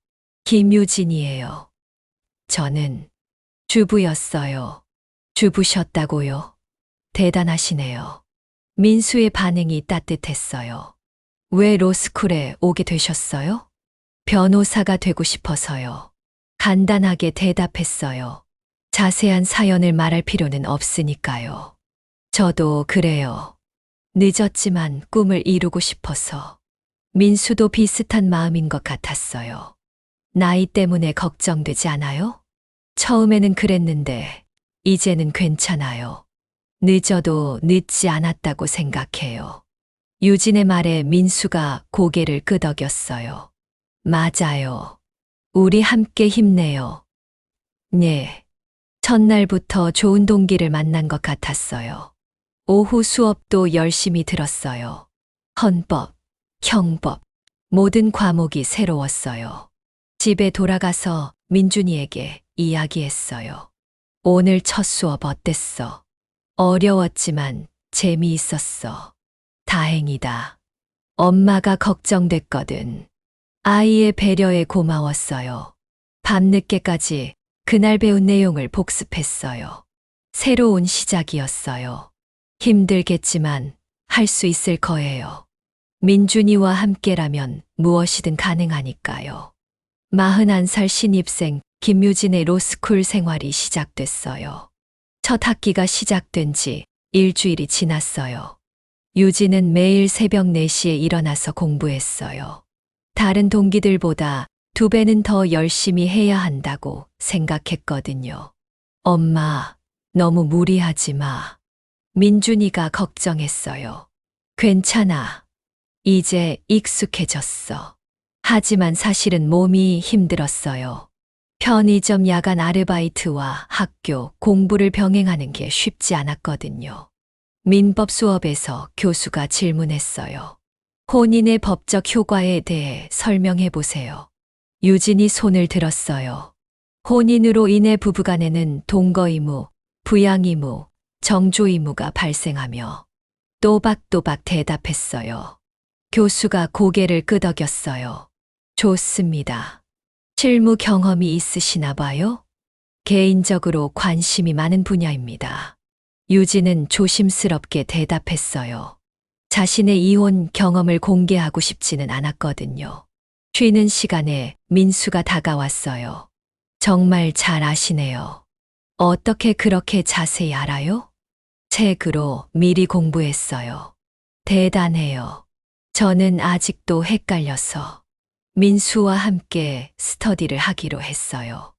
김유진이에요. 저는 주부였어요. 주부셨다고요? 대단하시네요. 민수의 반응이 따뜻했어요. 왜 로스쿨에 오게 되셨어요? 변호사가 되고 싶어서요. 간단하게 대답했어요. 자세한 사연을 말할 필요는 없으니까요. 저도 그래요. 늦었지만 꿈을 이루고 싶어서. 민수도 비슷한 마음인 것 같았어요. 나이 때문에 걱정되지 않아요? 처음에는 그랬는데 이제는 괜찮아요. 늦어도 늦지 않았다고 생각해요. 유진의 말에 민수가 고개를 끄덕였어요. 맞아요. 우리 함께 힘내요. 네. 첫날부터 좋은 동기를 만난 것 같았어요. 오후 수업도 열심히 들었어요. 헌법, 형법, 모든 과목이 새로웠어요. 집에 돌아가서 민준이에게 이야기했어요. 오늘 첫 수업 어땠어? 어려웠지만 재미있었어. 다행이다. 엄마가 걱정됐거든. 아이의 배려에 고마웠어요. 밤늦게까지 그날 배운 내용을 복습했어요. 새로운 시작이었어요. 힘들겠지만 할 수 있을 거예요. 민준이와 함께라면 무엇이든 가능하니까요. 41살 신입생 김유진의 로스쿨 생활이 시작됐어요. 첫 학기가 시작된 지 일주일이 지났어요. 유진은 매일 새벽 4시에 일어나서 공부했어요. 다른 동기들보다 2배는 더 열심히 해야 한다고 생각했거든요. 엄마, 너무 무리하지 마. 민준이가 걱정했어요. 괜찮아. 이제 익숙해졌어. 하지만 사실은 몸이 힘들었어요. 편의점 야간 아르바이트와 학교 공부를 병행하는 게 쉽지 않았거든요. 민법 수업에서 교수가 질문했어요. 혼인의 법적 효과에 대해 설명해 보세요. 유진이 손을 들었어요. 혼인으로 인해 부부간에는 동거의무, 부양의무, 정조의무가 발생하며 또박또박 대답했어요. 교수가 고개를 끄덕였어요. 좋습니다. 실무 경험이 있으시나 봐요? 개인적으로 관심이 많은 분야입니다. 유진은 조심스럽게 대답했어요. 자신의 이혼 경험을 공개하고 싶지는 않았거든요. 쉬는 시간에 민수가 다가왔어요. 정말 잘 아시네요. 어떻게 그렇게 자세히 알아요? 책으로 미리 공부했어요. 대단해요. 저는 아직도 헷갈려서 민수와 함께 스터디를 하기로 했어요.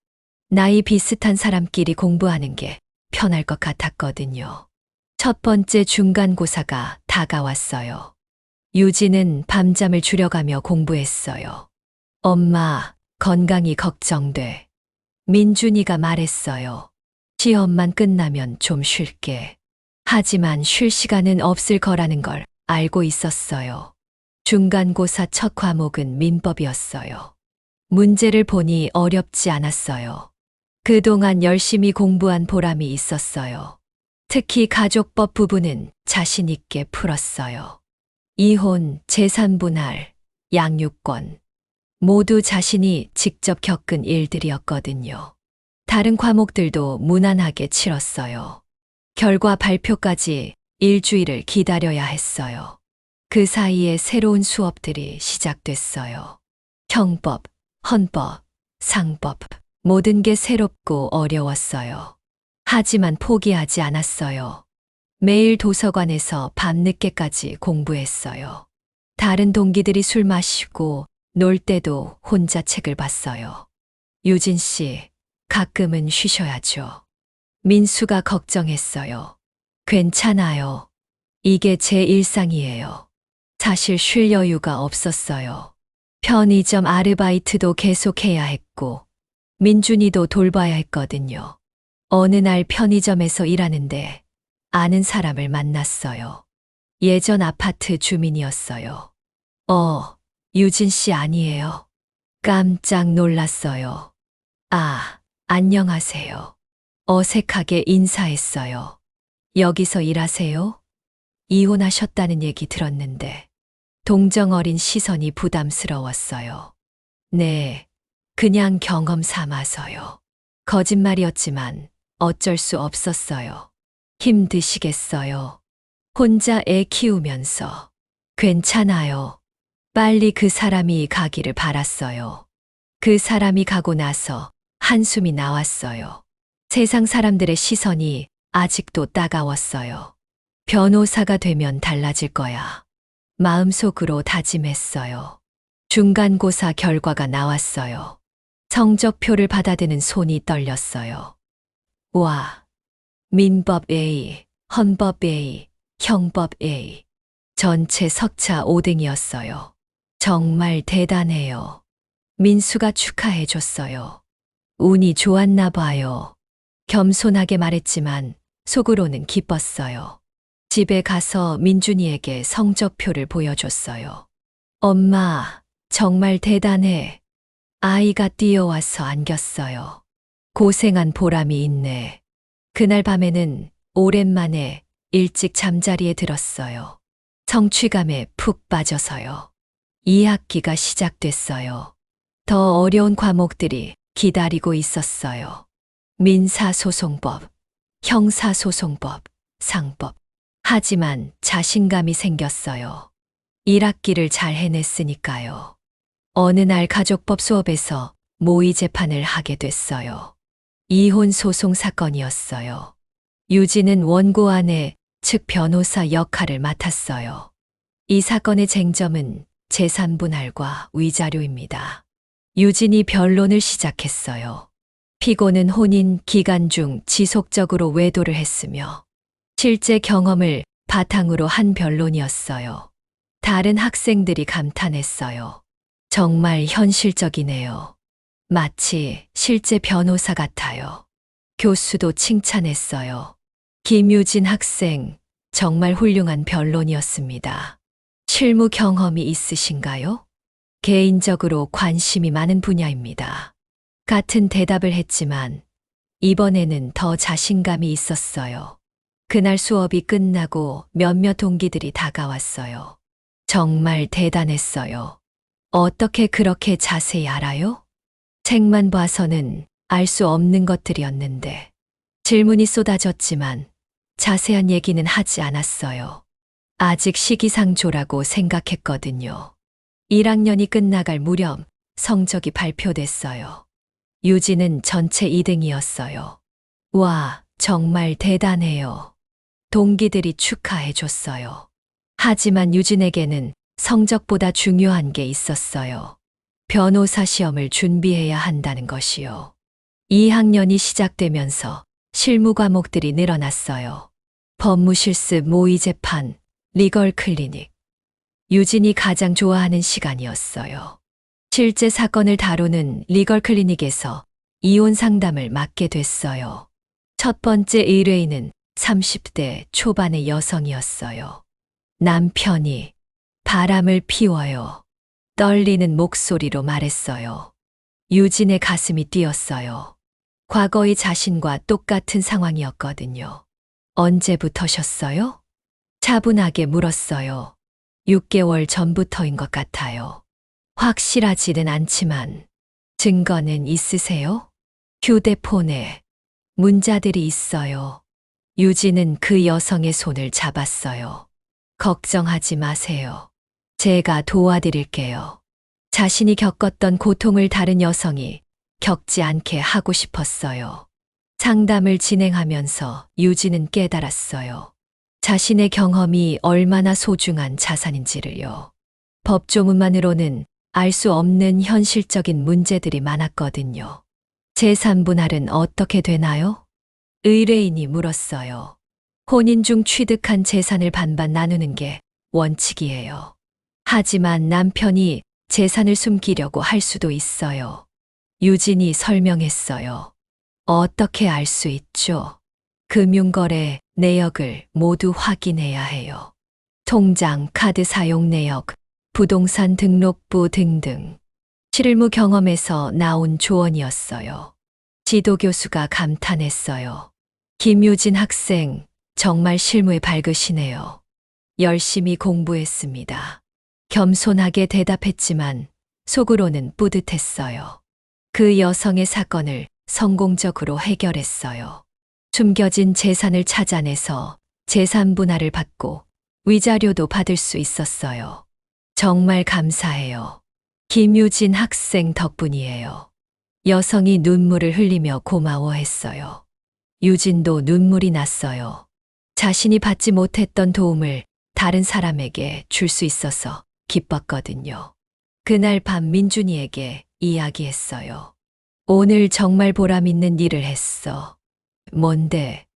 나이 비슷한 사람끼리 공부하는 게 편할 것 같았거든요. 첫 번째 중간고사가 다가왔어요. 유진은 밤잠을 줄여가며 공부했어요. 엄마, 건강이 걱정돼. 민준이가 말했어요. 시험만 끝나면 좀 쉴게. 하지만 쉴 시간은 없을 거라는 걸 알고 있었어요. 중간고사 첫 과목은 민법이었어요. 문제를 보니 어렵지 않았어요. 그동안 열심히 공부한 보람이 있었어요. 특히 가족법 부분은 자신 있게 풀었어요. 이혼, 재산 분할, 양육권. 모두 자신이 직접 겪은 일들이었거든요. 다른 과목들도 무난하게 치렀어요. 결과 발표까지 일주일을 기다려야 했어요. 그 사이에 새로운 수업들이 시작됐어요. 형법, 헌법, 상법, 모든 게 새롭고 어려웠어요. 하지만 포기하지 않았어요. 매일 도서관에서 밤늦게까지 공부했어요. 다른 동기들이 술 마시고 놀 때도 혼자 책을 봤어요. 유진 씨, 가끔은 쉬셔야죠. 민수가 걱정했어요. 괜찮아요. 이게 제 일상이에요. 사실 쉴 여유가 없었어요. 편의점 아르바이트도 계속해야 했고, 민준이도 돌봐야 했거든요. 어느 날 편의점에서 일하는데 아는 사람을 만났어요. 예전 아파트 주민이었어요. 유진 씨 아니에요? 깜짝 놀랐어요. 아, 안녕하세요. 어색하게 인사했어요. 여기서 일하세요? 이혼하셨다는 얘기 들었는데 동정 어린 시선이 부담스러웠어요. 네, 그냥 경험 삼아서요. 거짓말이었지만 어쩔 수 없었어요. 힘드시겠어요? 혼자 애 키우면서. 괜찮아요. 빨리 그 사람이 가기를 바랐어요. 그 사람이 가고 나서 한숨이 나왔어요. 세상 사람들의 시선이 아직도 따가웠어요. 변호사가 되면 달라질 거야. 마음속으로 다짐했어요. 중간고사 결과가 나왔어요. 성적표를 받아드는 손이 떨렸어요. 와, 민법 A, 헌법 A, 형법 A. 전체 석차 5등이었어요. 정말 대단해요. 민수가 축하해 줬어요. 운이 좋았나 봐요. 겸손하게 말했지만 속으로는 기뻤어요. 집에 가서 민준이에게 성적표를 보여줬어요. 엄마, 정말 대단해. 아이가 뛰어와서 안겼어요. 고생한 보람이 있네. 그날 밤에는 오랜만에 일찍 잠자리에 들었어요. 성취감에 푹 빠져서요. 2학기가 시작됐어요. 더 어려운 과목들이 기다리고 있었어요. 민사소송법, 형사소송법, 상법. 하지만 자신감이 생겼어요. 1학기를 잘 해냈으니까요. 어느 날 가족법 수업에서 모의 재판을 하게 됐어요. 이혼 소송 사건이었어요. 유진은 원고 아내 측 변호사 역할을 맡았어요. 이 사건의 쟁점은 재산 분할과 위자료입니다. 유진이 변론을 시작했어요. 피고는 혼인 기간 중 지속적으로 외도를 했으며 실제 경험을 바탕으로 한 변론이었어요. 다른 학생들이 감탄했어요. 정말 현실적이네요. 마치 실제 변호사 같아요. 교수도 칭찬했어요. 김유진 학생, 정말 훌륭한 변론이었습니다. 실무 경험이 있으신가요? 개인적으로 관심이 많은 분야입니다. 같은 대답을 했지만 이번에는 더 자신감이 있었어요. 그날 수업이 끝나고 몇몇 동기들이 다가왔어요. 정말 대단했어요. 어떻게 그렇게 자세히 알아요? 책만 봐서는 알 수 없는 것들이었는데 질문이 쏟아졌지만 자세한 얘기는 하지 않았어요. 아직 시기상조라고 생각했거든요. 1학년이 끝나갈 무렵 성적이 발표됐어요. 유진은 전체 2등이었어요. 와, 정말 대단해요. 동기들이 축하해 줬어요. 하지만 유진에게는 성적보다 중요한 게 있었어요. 변호사 시험을 준비해야 한다는 것이요. 2학년이 시작되면서 실무 과목들이 늘어났어요. 법무실습 모의재판, 리걸 클리닉. 유진이 가장 좋아하는 시간이었어요. 실제 사건을 다루는 리걸 클리닉에서 이혼 상담을 맡게 됐어요. 첫 번째 의뢰인은 30대 초반의 여성이었어요. 남편이 바람을 피워요. 떨리는 목소리로 말했어요. 유진의 가슴이 뛰었어요. 과거의 자신과 똑같은 상황이었거든요. 언제부터셨어요? 차분하게 물었어요. 6개월 전부터인 것 같아요. 확실하지는 않지만 증거는 있으세요? 휴대폰에 문자들이 있어요. 유진은 그 여성의 손을 잡았어요. 걱정하지 마세요. 제가 도와드릴게요. 자신이 겪었던 고통을 다른 여성이 겪지 않게 하고 싶었어요. 상담을 진행하면서 유진은 깨달았어요. 자신의 경험이 얼마나 소중한 자산인지를요. 법조문만으로는 알 수 없는 현실적인 문제들이 많았거든요. 재산 분할은 어떻게 되나요? 의뢰인이 물었어요. 혼인 중 취득한 재산을 반반 나누는 게 원칙이에요. 하지만 남편이 재산을 숨기려고 할 수도 있어요. 유진이 설명했어요. 어떻게 알 수 있죠? 금융거래 내역을 모두 확인해야 해요. 통장, 카드 사용 내역, 부동산 등록부 등등. 실무 경험에서 나온 조언이었어요. 지도교수가 감탄했어요. 김유진 학생, 정말 실무에 밝으시네요. 열심히 공부했습니다. 겸손하게 대답했지만 속으로는 뿌듯했어요. 그 여성의 사건을 성공적으로 해결했어요. 숨겨진 재산을 찾아내서 재산 분할을 받고 위자료도 받을 수 있었어요. 정말 감사해요. 김유진 학생 덕분이에요. 여성이 눈물을 흘리며 고마워했어요. 유진도 눈물이 났어요. 자신이 받지 못했던 도움을 다른 사람에게 줄 수 있어서 기뻤거든요. 그날 밤 민준이에게 이야기했어요. 오늘 정말 보람 있는 일을 했어. 뭔데?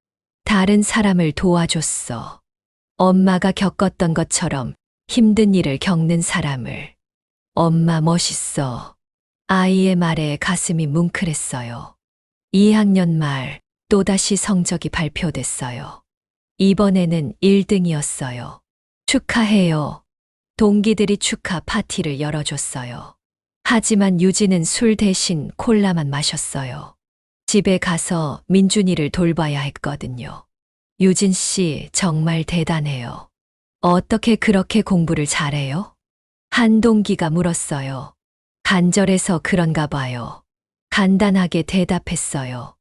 다른 사람을 도와줬어. 엄마가 겪었던 것처럼 힘든 일을 겪는 사람을. 엄마 멋있어. 아이의 말에 가슴이 뭉클했어요. 2학년 말 또다시 성적이 발표됐어요. 이번에는 1등이었어요. 축하해요. 동기들이 축하 파티를 열어줬어요. 하지만 유진은 술 대신 콜라만 마셨어요. 집에 가서 민준이를 돌봐야 했거든요. 유진 씨 정말 대단해요. 어떻게 그렇게 공부를 잘해요? 한 동기가 물었어요. 간절해서 그런가 봐요. 간단하게 대답했어요.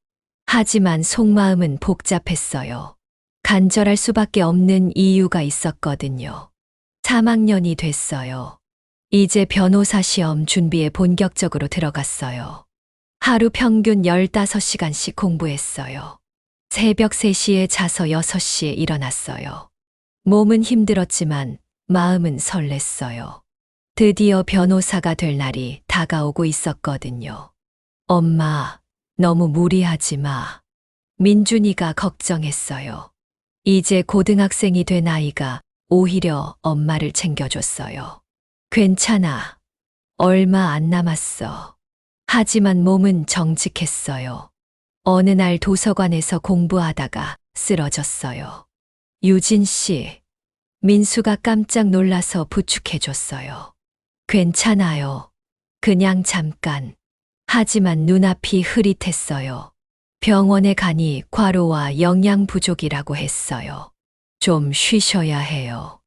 하지만 속마음은 복잡했어요. 간절할 수밖에 없는 이유가 있었거든요. 3학년이 됐어요. 이제 변호사 시험 준비에 본격적으로 들어갔어요. 하루 평균 15시간씩 공부했어요. 새벽 3시에 자서 6시에 일어났어요. 몸은 힘들었지만 마음은 설렜어요. 드디어 변호사가 될 날이 다가오고 있었거든요. 엄마, 너무 무리하지 마. 민준이가 걱정했어요. 이제 고등학생이 된 아이가 오히려 엄마를 챙겨줬어요. 괜찮아. 얼마 안 남았어. 하지만 몸은 정직했어요. 어느 날 도서관에서 공부하다가 쓰러졌어요. 유진 씨, 민수가 깜짝 놀라서 부축해줬어요. 괜찮아요. 그냥 잠깐. 하지만 눈앞이 흐릿했어요. 병원에 가니 과로와 영양 부족이라고 했어요. 좀 쉬셔야 해요.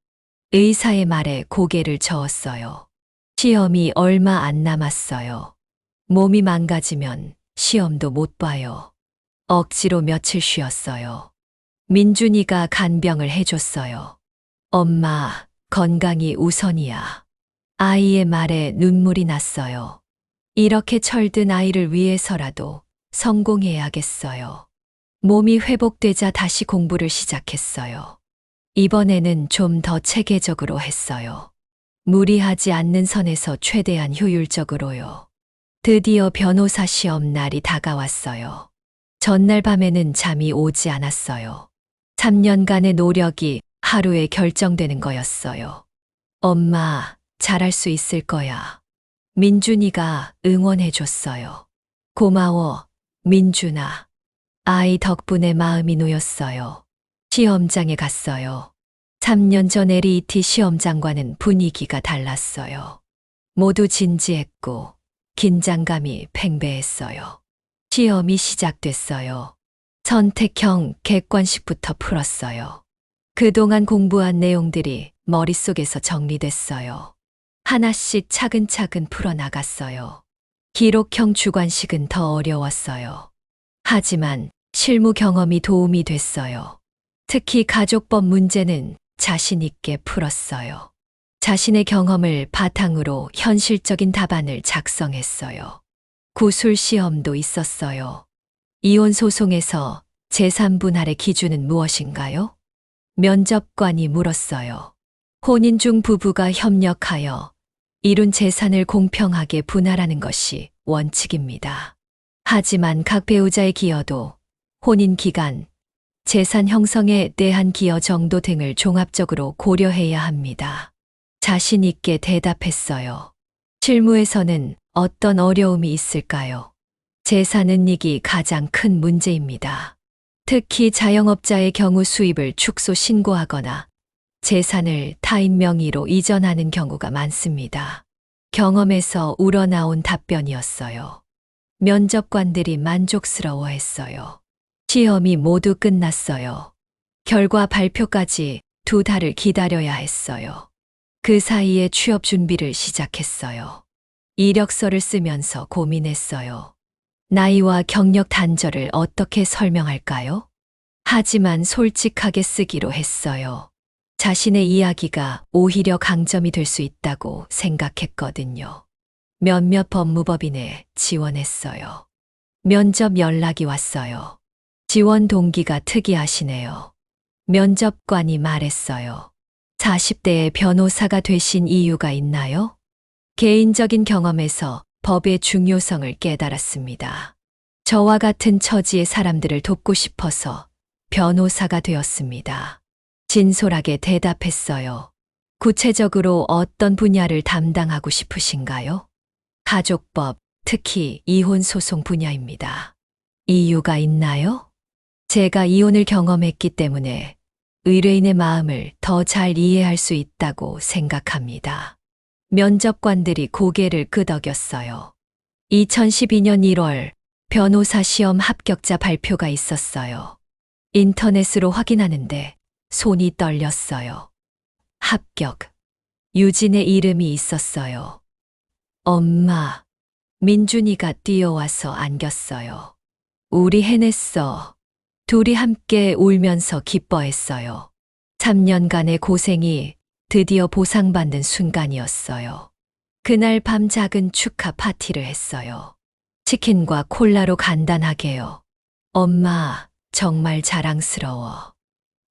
의사의 말에 고개를 저었어요. 시험이 얼마 안 남았어요. 몸이 망가지면 시험도 못 봐요. 억지로 며칠 쉬었어요. 민준이가 간병을 해줬어요. 엄마, 건강이 우선이야. 아이의 말에 눈물이 났어요. 이렇게 철든 아이를 위해서라도 성공해야겠어요. 몸이 회복되자 다시 공부를 시작했어요. 이번에는 좀 더 체계적으로 했어요. 무리하지 않는 선에서 최대한 효율적으로요. 드디어 변호사 시험 날이 다가왔어요. 전날 밤에는 잠이 오지 않았어요. 3년간의 노력이 하루에 결정되는 거였어요. 엄마, 잘할 수 있을 거야. 민준이가 응원해줬어요. 고마워, 민준아. 아이 덕분에 마음이 놓였어요. 시험장에 갔어요. 3년 전 LET 시험장과는 분위기가 달랐어요. 모두 진지했고 긴장감이 팽배했어요. 시험이 시작됐어요. 선택형 객관식부터 풀었어요. 그동안 공부한 내용들이 머릿속에서 정리됐어요. 하나씩 차근차근 풀어나갔어요. 기록형 주관식은 더 어려웠어요. 하지만 실무 경험이 도움이 됐어요. 특히 가족법 문제는 자신 있게 풀었어요. 자신의 경험을 바탕으로 현실적인 답안을 작성했어요. 구술 시험도 있었어요. 이혼 소송에서 재산 분할의 기준은 무엇인가요? 면접관이 물었어요. 혼인 중 부부가 협력하여 이룬 재산을 공평하게 분할하는 것이 원칙입니다. 하지만 각 배우자의 기여도, 혼인 기간, 재산 형성에 대한 기여 정도 등을 종합적으로 고려해야 합니다. 자신 있게 대답했어요. 실무에서는 어떤 어려움이 있을까요? 재산 은닉이 가장 큰 문제입니다. 특히 자영업자의 경우 수입을 축소 신고하거나 재산을 타인 명의로 이전하는 경우가 많습니다. 경험에서 우러나온 답변이었어요. 면접관들이 만족스러워했어요. 시험이 모두 끝났어요. 결과 발표까지 2달을 기다려야 했어요. 그 사이에 취업 준비를 시작했어요. 이력서를 쓰면서 고민했어요. 나이와 경력 단절을 어떻게 설명할까요? 하지만 솔직하게 쓰기로 했어요. 자신의 이야기가 오히려 강점이 될 수 있다고 생각했거든요. 몇몇 법무법인에 지원했어요. 면접 연락이 왔어요. 지원 동기가 특이하시네요. 면접관이 말했어요. 40대의 변호사가 되신 이유가 있나요? 개인적인 경험에서 법의 중요성을 깨달았습니다. 저와 같은 처지의 사람들을 돕고 싶어서 변호사가 되었습니다. 진솔하게 대답했어요. 구체적으로 어떤 분야를 담당하고 싶으신가요? 가족법, 특히 이혼 소송 분야입니다. 이유가 있나요? 제가 이혼을 경험했기 때문에 의뢰인의 마음을 더 잘 이해할 수 있다고 생각합니다. 면접관들이 고개를 끄덕였어요. 2012년 1월 변호사 시험 합격자 발표가 있었어요. 인터넷으로 확인하는데 손이 떨렸어요. 합격. 유진의 이름이 있었어요. 엄마. 민준이가 뛰어와서 안겼어요. 우리 해냈어. 둘이 함께 울면서 기뻐했어요. 3년간의 고생이 드디어 보상받는 순간이었어요. 그날 밤 작은 축하 파티를 했어요. 치킨과 콜라로 간단하게요. 엄마, 정말 자랑스러워.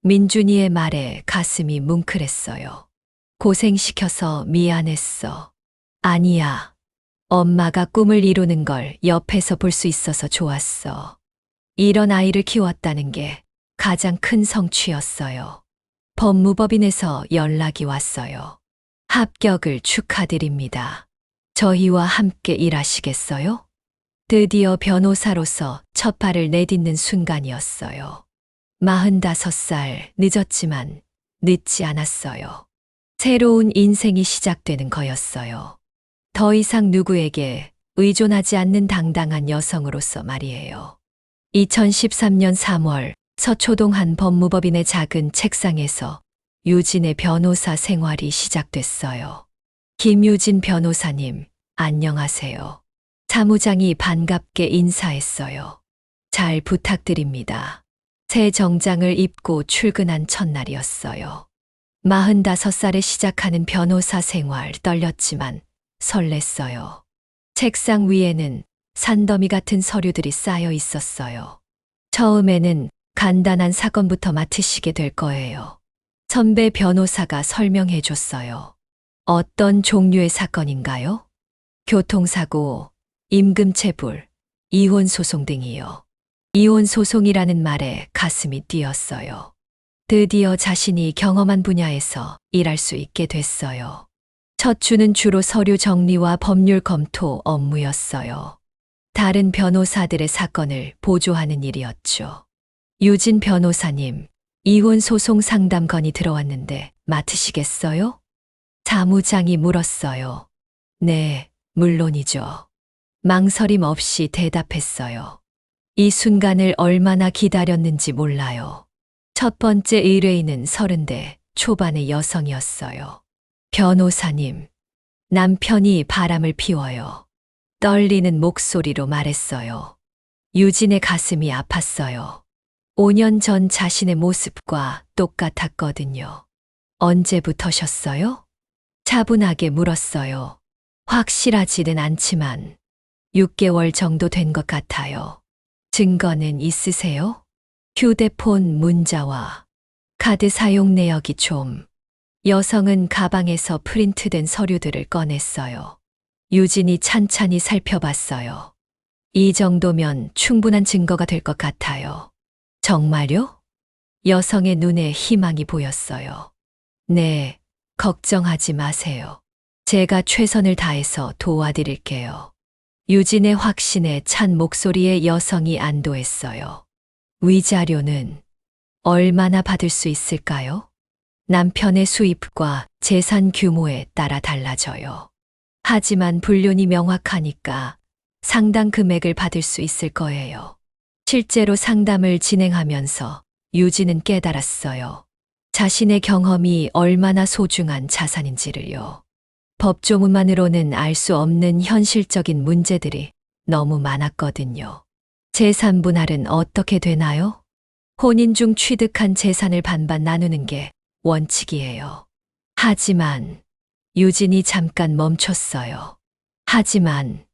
민준이의 말에 가슴이 뭉클했어요. 고생시켜서 미안했어. 아니야. 엄마가 꿈을 이루는 걸 옆에서 볼 수 있어서 좋았어. 이런 아이를 키웠다는 게 가장 큰 성취였어요. 법무법인에서 연락이 왔어요. 합격을 축하드립니다. 저희와 함께 일하시겠어요? 드디어 변호사로서 첫 발을 내딛는 순간이었어요. 45살 늦었지만 늦지 않았어요. 새로운 인생이 시작되는 거였어요. 더 이상 누구에게 의존하지 않는 당당한 여성으로서 말이에요. 2013년 3월 서초동 한 법무법인의 작은 책상에서 유진의 변호사 생활이 시작됐어요. 김유진 변호사님, 안녕하세요. 사무장이 반갑게 인사했어요. 잘 부탁드립니다. 새 정장을 입고 출근한 첫날이었어요. 45살에 시작하는 변호사 생활 떨렸지만 설렜어요. 책상 위에는 산더미 같은 서류들이 쌓여 있었어요. 처음에는 간단한 사건부터 맡으시게 될 거예요. 선배 변호사가 설명해 줬어요. 어떤 종류의 사건인가요? 교통사고, 임금체불, 이혼소송 등이요. 이혼소송이라는 말에 가슴이 뛰었어요. 드디어 자신이 경험한 분야에서 일할 수 있게 됐어요. 첫 주는 주로 서류 정리와 법률 검토 업무였어요. 다른 변호사들의 사건을 보조하는 일이었죠. 유진 변호사님, 이혼소송 상담 건이 들어왔는데 맡으시겠어요? 사무장이 물었어요. 네, 물론이죠. 망설임 없이 대답했어요. 이 순간을 얼마나 기다렸는지 몰라요. 첫 번째 의뢰인은 30대 초반의 여성이었어요. 변호사님, 남편이 바람을 피워요. 떨리는 목소리로 말했어요. 유진의 가슴이 아팠어요. 5년 전 자신의 모습과 똑같았거든요. 언제부터셨어요? 차분하게 물었어요. 확실하지는 않지만 6개월 정도 된 것 같아요. 증거는 있으세요? 휴대폰 문자와 카드 사용 내역이 좀. 여성은 가방에서 프린트된 서류들을 꺼냈어요. 유진이 찬찬히 살펴봤어요. 이 정도면 충분한 증거가 될 것 같아요. 정말요? 여성의 눈에 희망이 보였어요. 네, 걱정하지 마세요. 제가 최선을 다해서 도와드릴게요. 유진의 확신에 찬 목소리에 여성이 안도했어요. 위자료는 얼마나 받을 수 있을까요? 남편의 수입과 재산 규모에 따라 달라져요. 하지만 불륜이 명확하니까 상당 금액을 받을 수 있을 거예요. 실제로 상담을 진행하면서 유진은 깨달았어요. 자신의 경험이 얼마나 소중한 자산인지를요. 법조문만으로는 알 수 없는 현실적인 문제들이 너무 많았거든요. 재산 분할은 어떻게 되나요? 혼인 중 취득한 재산을 반반 나누는 게 원칙이에요. 하지만 유진이 잠깐 멈췄어요. 하지만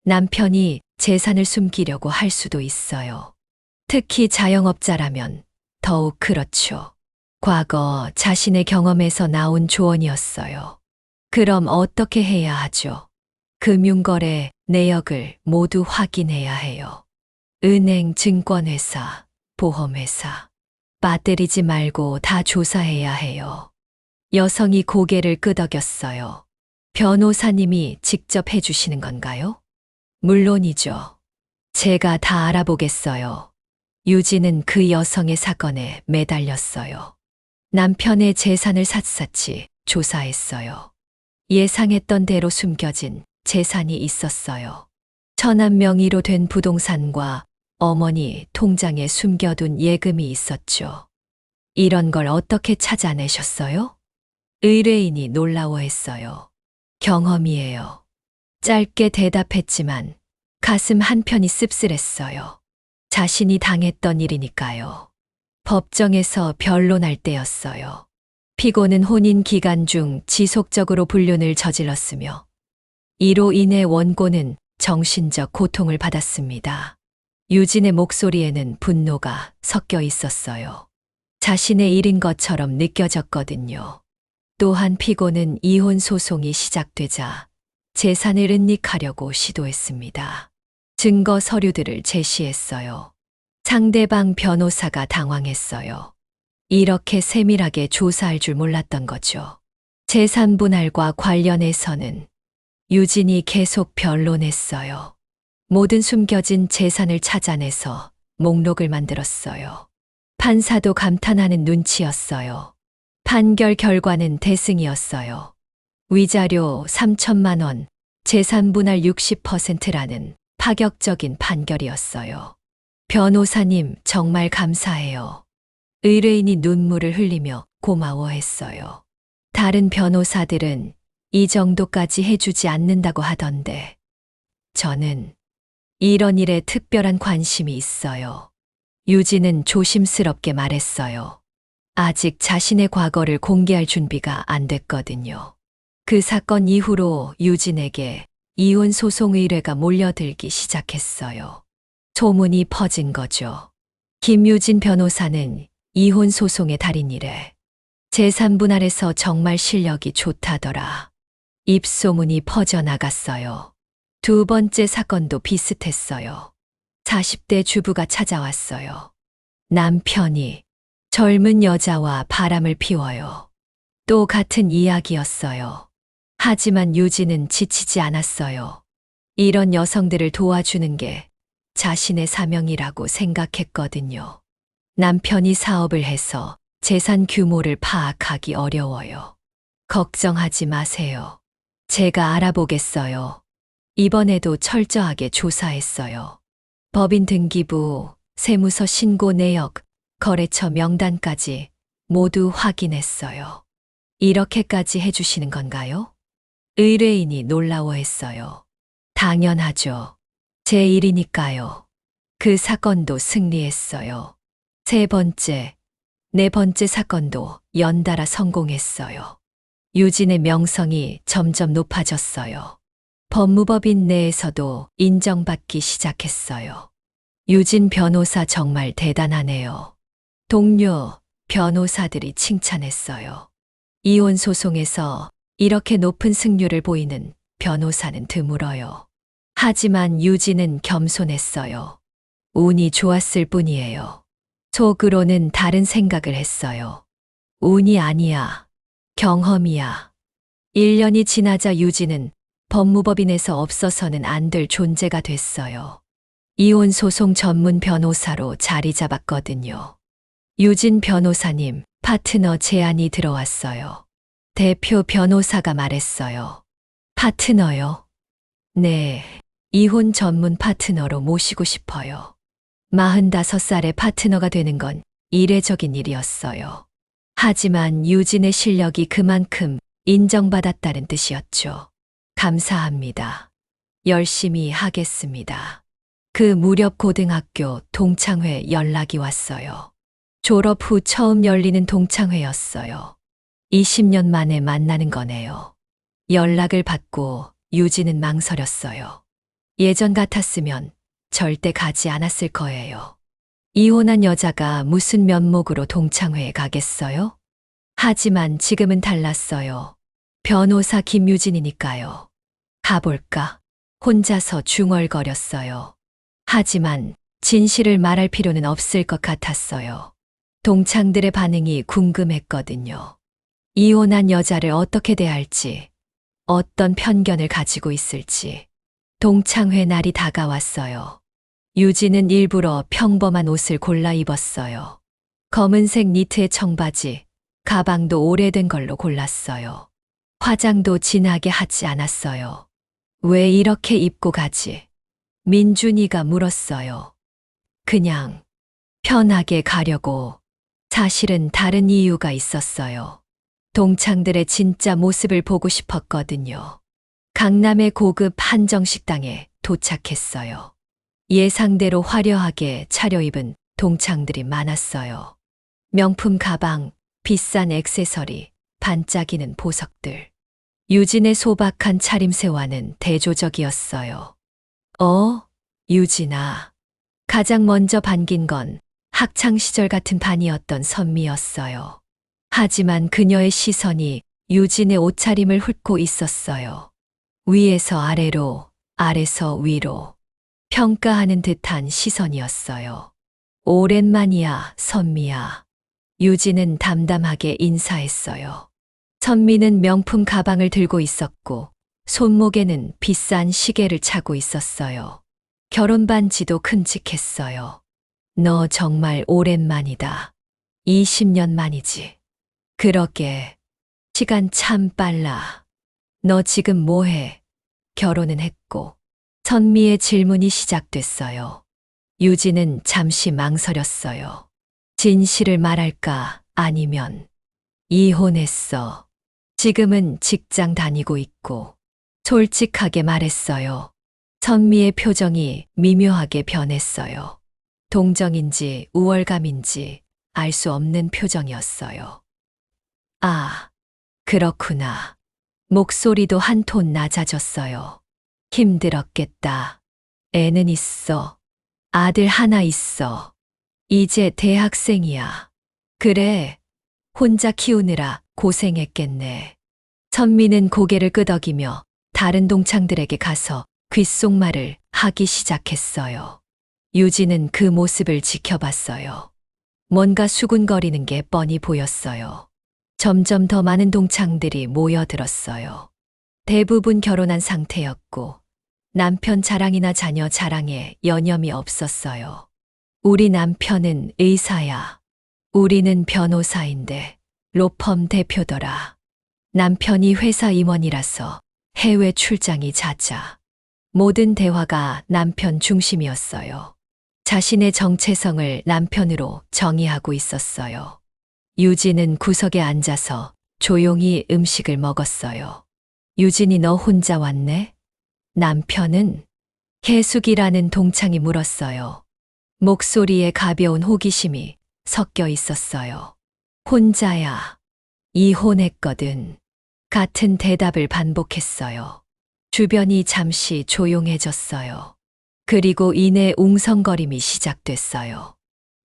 남편이 재산을 숨기려고 할 수도 있어요. 특히 자영업자라면 더욱 그렇죠. 과거 자신의 경험에서 나온 조언이었어요. 그럼 어떻게 해야 하죠? 금융거래 내역을 모두 확인해야 해요. 은행, 증권회사, 보험회사. 빠뜨리지 말고 다 조사해야 해요. 여성이 고개를 끄덕였어요. 변호사님이 직접 해주시는 건가요? 물론이죠. 제가 다 알아보겠어요. 유진은 그 여성의 사건에 매달렸어요. 남편의 재산을 샅샅이 조사했어요. 예상했던 대로 숨겨진 재산이 있었어요. 처남 명의로 된 부동산과 어머니 통장에 숨겨둔 예금이 있었죠. 이런 걸 어떻게 찾아내셨어요? 의뢰인이 놀라워했어요. 경험이에요. 짧게 대답했지만 가슴 한편이 씁쓸했어요. 자신이 당했던 일이니까요. 법정에서 변론할 때였어요. 피고는 혼인 기간 중 지속적으로 불륜을 저질렀으며 이로 인해 원고는 정신적 고통을 받았습니다. 유진의 목소리에는 분노가 섞여 있었어요. 자신의 일인 것처럼 느껴졌거든요. 또한 피고는 이혼 소송이 시작되자 재산을 은닉하려고 시도했습니다. 증거 서류들을 제시했어요. 상대방 변호사가 당황했어요. 이렇게 세밀하게 조사할 줄 몰랐던 거죠. 재산 분할과 관련해서는 유진이 계속 변론했어요. 모든 숨겨진 재산을 찾아내서 목록을 만들었어요. 판사도 감탄하는 눈치였어요. 판결 결과는 대승이었어요. 위자료 3천만 원, 재산 분할 60%라는 파격적인 판결이었어요. 변호사님, 정말 감사해요. 의뢰인이 눈물을 흘리며 고마워했어요. 다른 변호사들은 이 정도까지 해주지 않는다고 하던데. 저는 이런 일에 특별한 관심이 있어요. 유진은 조심스럽게 말했어요. 아직 자신의 과거를 공개할 준비가 안 됐거든요. 그 사건 이후로 유진에게 이혼 소송 의뢰가 몰려들기 시작했어요. 소문이 퍼진 거죠. 김유진 변호사는 이혼 소송의 달인이래. 재산분할에서 정말 실력이 좋다더라. 입소문이 퍼져나갔어요. 두 번째 사건도 비슷했어요. 40대 주부가 찾아왔어요. 남편이 젊은 여자와 바람을 피워요. 또 같은 이야기였어요. 하지만 유진은 지치지 않았어요. 이런 여성들을 도와주는 게 자신의 사명이라고 생각했거든요. 남편이 사업을 해서 재산 규모를 파악하기 어려워요. 걱정하지 마세요. 제가 알아보겠어요. 이번에도 철저하게 조사했어요. 법인 등기부, 세무서 신고 내역, 거래처 명단까지 모두 확인했어요. 이렇게까지 해주시는 건가요? 의뢰인이 놀라워했어요. 당연하죠. 제 일이니까요. 그 사건도 승리했어요. 세 번째, 네 번째 사건도 연달아 성공했어요. 유진의 명성이 점점 높아졌어요. 법무법인 내에서도 인정받기 시작했어요. 유진 변호사 정말 대단하네요. 동료 변호사들이 칭찬했어요. 이혼 소송에서 이렇게 높은 승률을 보이는 변호사는 드물어요. 하지만 유진은 겸손했어요. 운이 좋았을 뿐이에요. 속으로는 다른 생각을 했어요. 운이 아니야. 경험이야. 1년이 지나자 유진은 법무법인에서 없어서는 안 될 존재가 됐어요. 이혼 소송 전문 변호사로 자리 잡았거든요. 유진 변호사님, 파트너 제안이 들어왔어요. 대표 변호사가 말했어요. 파트너요? 네, 이혼 전문 파트너로 모시고 싶어요. 45살의 파트너가 되는 건 이례적인 일이었어요. 하지만 유진의 실력이 그만큼 인정받았다는 뜻이었죠. 감사합니다. 열심히 하겠습니다. 그 무렵 고등학교 동창회 연락이 왔어요. 졸업 후 처음 열리는 동창회였어요. 20년 만에 만나는 거네요. 연락을 받고 유진은 망설였어요. 예전 같았으면 절대 가지 않았을 거예요. 이혼한 여자가 무슨 면목으로 동창회에 가겠어요? 하지만 지금은 달랐어요. 변호사 김유진이니까요. 가볼까? 혼자서 중얼거렸어요. 하지만 진실을 말할 필요는 없을 것 같았어요. 동창들의 반응이 궁금했거든요. 이혼한 여자를 어떻게 대할지, 어떤 편견을 가지고 있을지. 동창회 날이 다가왔어요. 유진은 일부러 평범한 옷을 골라 입었어요. 검은색 니트의 청바지, 가방도 오래된 걸로 골랐어요. 화장도 진하게 하지 않았어요. 왜 이렇게 입고 가지? 민준이가 물었어요. 그냥 편하게 가려고. 사실은 다른 이유가 있었어요. 동창들의 진짜 모습을 보고 싶었거든요. 강남의 고급 한정식당에 도착했어요. 예상대로 화려하게 차려입은 동창들이 많았어요. 명품 가방, 비싼 액세서리, 반짝이는 보석들. 유진의 소박한 차림새와는 대조적이었어요. 유진아. 가장 먼저 반긴 건 학창시절 같은 반이었던 선미였어요. 하지만 그녀의 시선이 유진의 옷차림을 훑고 있었어요. 위에서 아래로, 아래서 위로. 평가하는 듯한 시선이었어요. 오랜만이야, 선미야. 유진은 담담하게 인사했어요. 선미는 명품 가방을 들고 있었고 손목에는 비싼 시계를 차고 있었어요. 결혼 반지도 큼직했어요. 너 정말 오랜만이다. 20년 만이지. 그러게. 시간 참 빨라. 너 지금 뭐해? 결혼은 했고. 선미의 질문이 시작됐어요. 유진은 잠시 망설였어요. 진실을 말할까 아니면 이혼했어. 지금은 직장 다니고 있고. 솔직하게 말했어요. 선미의 표정이 미묘하게 변했어요. 동정인지 우월감인지 알 수 없는 표정이었어요. 아, 그렇구나. 목소리도 한 톤 낮아졌어요. 힘들었겠다. 애는 있어. 아들 하나 있어. 이제 대학생이야. 그래. 혼자 키우느라 고생했겠네. 선미는 고개를 끄덕이며 다른 동창들에게 가서 귓속말을 하기 시작했어요. 유진은 그 모습을 지켜봤어요. 뭔가 수군거리는 게 뻔히 보였어요. 점점 더 많은 동창들이 모여들었어요. 대부분 결혼한 상태였고 남편 자랑이나 자녀 자랑에 여념이 없었어요. 우리 남편은 의사야. 우리는 변호사인데 로펌 대표더라. 남편이 회사 임원이라서 해외 출장이 잦아. 모든 대화가 남편 중심이었어요. 자신의 정체성을 남편으로 정의하고 있었어요. 유진은 구석에 앉아서 조용히 음식을 먹었어요. 유진이 너 혼자 왔네? 남편은? 계숙이라는 동창이 물었어요. 목소리에 가벼운 호기심이 섞여 있었어요. 혼자야. 이혼했거든. 같은 대답을 반복했어요. 주변이 잠시 조용해졌어요. 그리고 이내 웅성거림이 시작됐어요.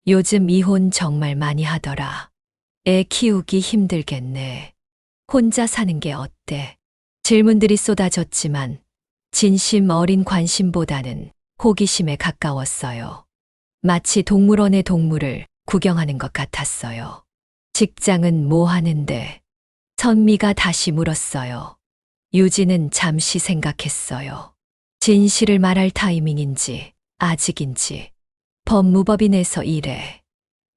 요즘 이혼 정말 많이 하더라. 애 키우기 힘들겠네. 혼자 사는 게 어때? 질문들이 쏟아졌지만 진심 어린 관심보다는 호기심에 가까웠어요. 마치 동물원의 동물을 구경하는 것 같았어요. 직장은 뭐 하는데? 선미가 다시 물었어요. 유진은 잠시 생각했어요. 진실을 말할 타이밍인지 아직인지. 법무법인에서 일해.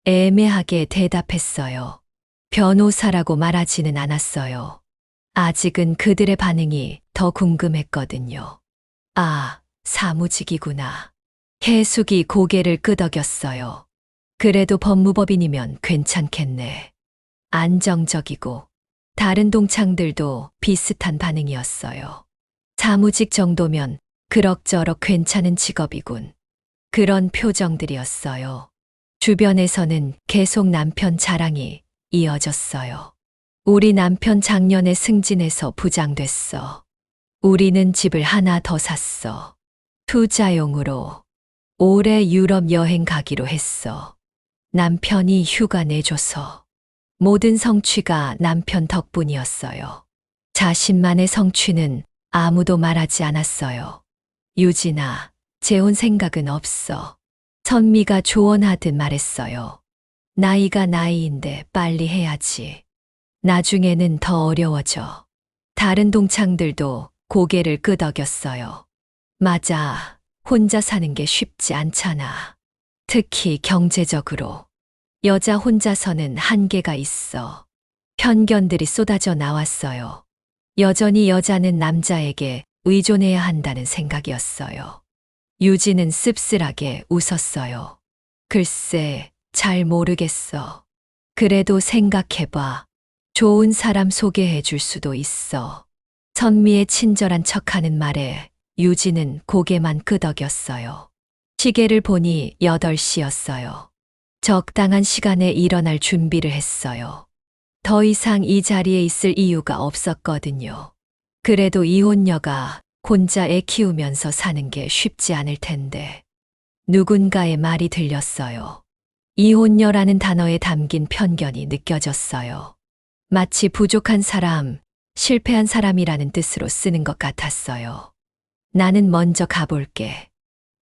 애매하게 대답했어요. 변호사라고 말하지는 않았어요. 아직은 그들의 반응이 더 궁금했거든요. 아, 사무직이구나. 계숙이 고개를 끄덕였어요. 그래도 법무법인이면 괜찮겠네. 안정적이고 다른 동창들도 비슷한 반응이었어요. 사무직 정도면 그럭저럭 괜찮은 직업이군. 그런 표정들이었어요. 주변에서는 계속 남편 자랑이 이어졌어요. 우리 남편 작년에 승진해서 부장 됐어. 우리는 집을 하나 더 샀어. 투자용으로. 올해 유럽 여행 가기로 했어. 남편이 휴가 내줘서. 모든 성취가 남편 덕분이었어요. 자신만의 성취는 아무도 말하지 않았어요. 유진아, 재혼 생각은 없어. 선미가 조언하듯 말했어요. 나이가 나이인데 빨리 해야지. 나중에는 더 어려워져. 다른 동창들도 고개를 끄덕였어요. 맞아. 혼자 사는 게 쉽지 않잖아. 특히 경제적으로. 여자 혼자서는 한계가 있어. 편견들이 쏟아져 나왔어요. 여전히 여자는 남자에게 의존해야 한다는 생각이었어요. 유진은 씁쓸하게 웃었어요. 글쎄, 잘 모르겠어. 그래도 생각해봐. 좋은 사람 소개해 줄 수도 있어. 선미의 친절한 척하는 말에 유진은 고개만 끄덕였어요. 시계를 보니 8시였어요. 적당한 시간에 일어날 준비를 했어요. 더 이상 이 자리에 있을 이유가 없었거든요. 그래도 이혼녀가 혼자 애 키우면서 사는 게 쉽지 않을 텐데. 누군가의 말이 들렸어요. 이혼녀라는 단어에 담긴 편견이 느껴졌어요. 마치 부족한 사람, 실패한 사람이라는 뜻으로 쓰는 것 같았어요. 나는 먼저 가볼게.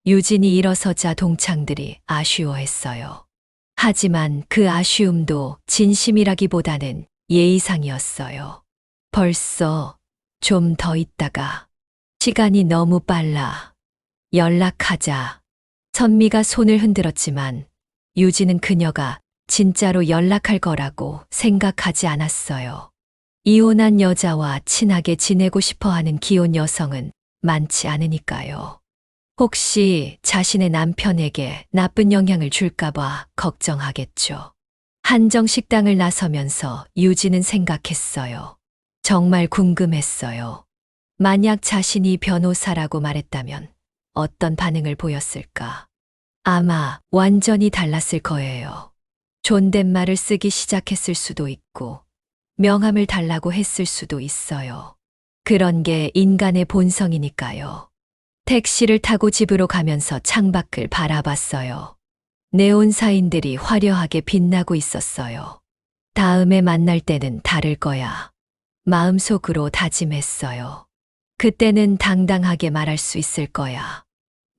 유진이 일어서자 동창들이 아쉬워했어요. 하지만 그 아쉬움도 진심이라기보다는 예의상이었어요. 벌써 좀 더 있다가. 시간이 너무 빨라. 연락하자. 선미가 손을 흔들었지만 유진은 그녀가 진짜로 연락할 거라고 생각하지 않았어요. 이혼한 여자와 친하게 지내고 싶어 하는 기혼 여성은 많지 않으니까요. 혹시 자신의 남편에게 나쁜 영향을 줄까봐 걱정하겠죠. 한정식당을 나서면서 유진은 생각했어요. 정말 궁금했어요. 만약 자신이 변호사라고 말했다면 어떤 반응을 보였을까? 아마 완전히 달랐을 거예요. 존댓말을 쓰기 시작했을 수도 있고, 명함을 달라고 했을 수도 있어요. 그런 게 인간의 본성이니까요. 택시를 타고 집으로 가면서 창밖을 바라봤어요. 네온 사인들이 화려하게 빛나고 있었어요. 다음에 만날 때는 다를 거야. 마음속으로 다짐했어요. 그때는 당당하게 말할 수 있을 거야.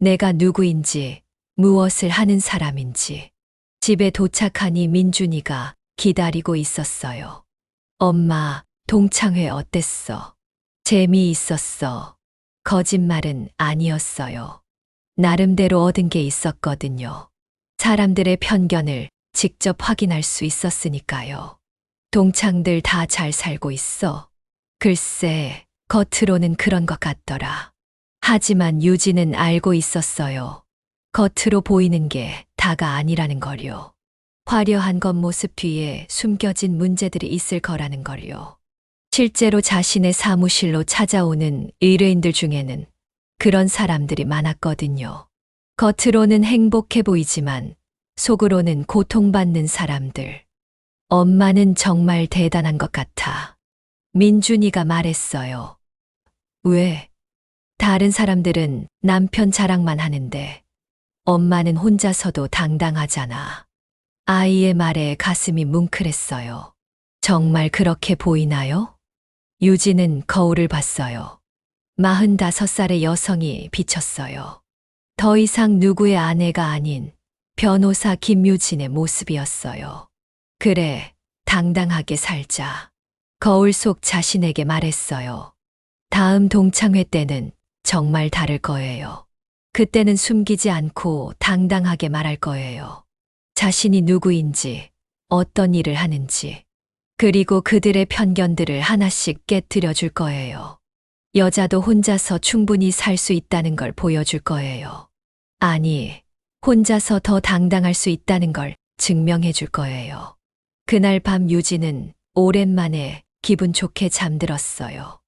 내가 누구인지, 무엇을 하는 사람인지. 집에 도착하니 민준이가 기다리고 있었어요. 엄마, 동창회 어땠어? 재미있었어. 거짓말은 아니었어요. 나름대로 얻은 게 있었거든요. 사람들의 편견을 직접 확인할 수 있었으니까요. 동창들 다 잘 살고 있어. 글쎄, 겉으로는 그런 것 같더라. 하지만 유진은 알고 있었어요. 겉으로 보이는 게 다가 아니라는 걸요. 화려한 겉모습 뒤에 숨겨진 문제들이 있을 거라는 걸요. 실제로 자신의 사무실로 찾아오는 의뢰인들 중에는 그런 사람들이 많았거든요. 겉으로는 행복해 보이지만 속으로는 고통받는 사람들. 엄마는 정말 대단한 것 같아. 민준이가 말했어요. 왜? 다른 사람들은 남편 자랑만 하는데 엄마는 혼자서도 당당하잖아. 아이의 말에 가슴이 뭉클했어요. 정말 그렇게 보이나요? 유진은 거울을 봤어요. 45살의 여성이 비쳤어요. 더 이상 누구의 아내가 아닌 변호사 김유진의 모습이었어요. 그래, 당당하게 살자. 거울 속 자신에게 말했어요. 다음 동창회 때는 정말 다를 거예요. 그때는 숨기지 않고 당당하게 말할 거예요. 자신이 누구인지, 어떤 일을 하는지, 그리고 그들의 편견들을 하나씩 깨뜨려 줄 거예요. 여자도 혼자서 충분히 살 수 있다는 걸 보여줄 거예요. 아니, 혼자서 더 당당할 수 있다는 걸 증명해 줄 거예요. 그날 밤 유진은 오랜만에 기분 좋게 잠들었어요.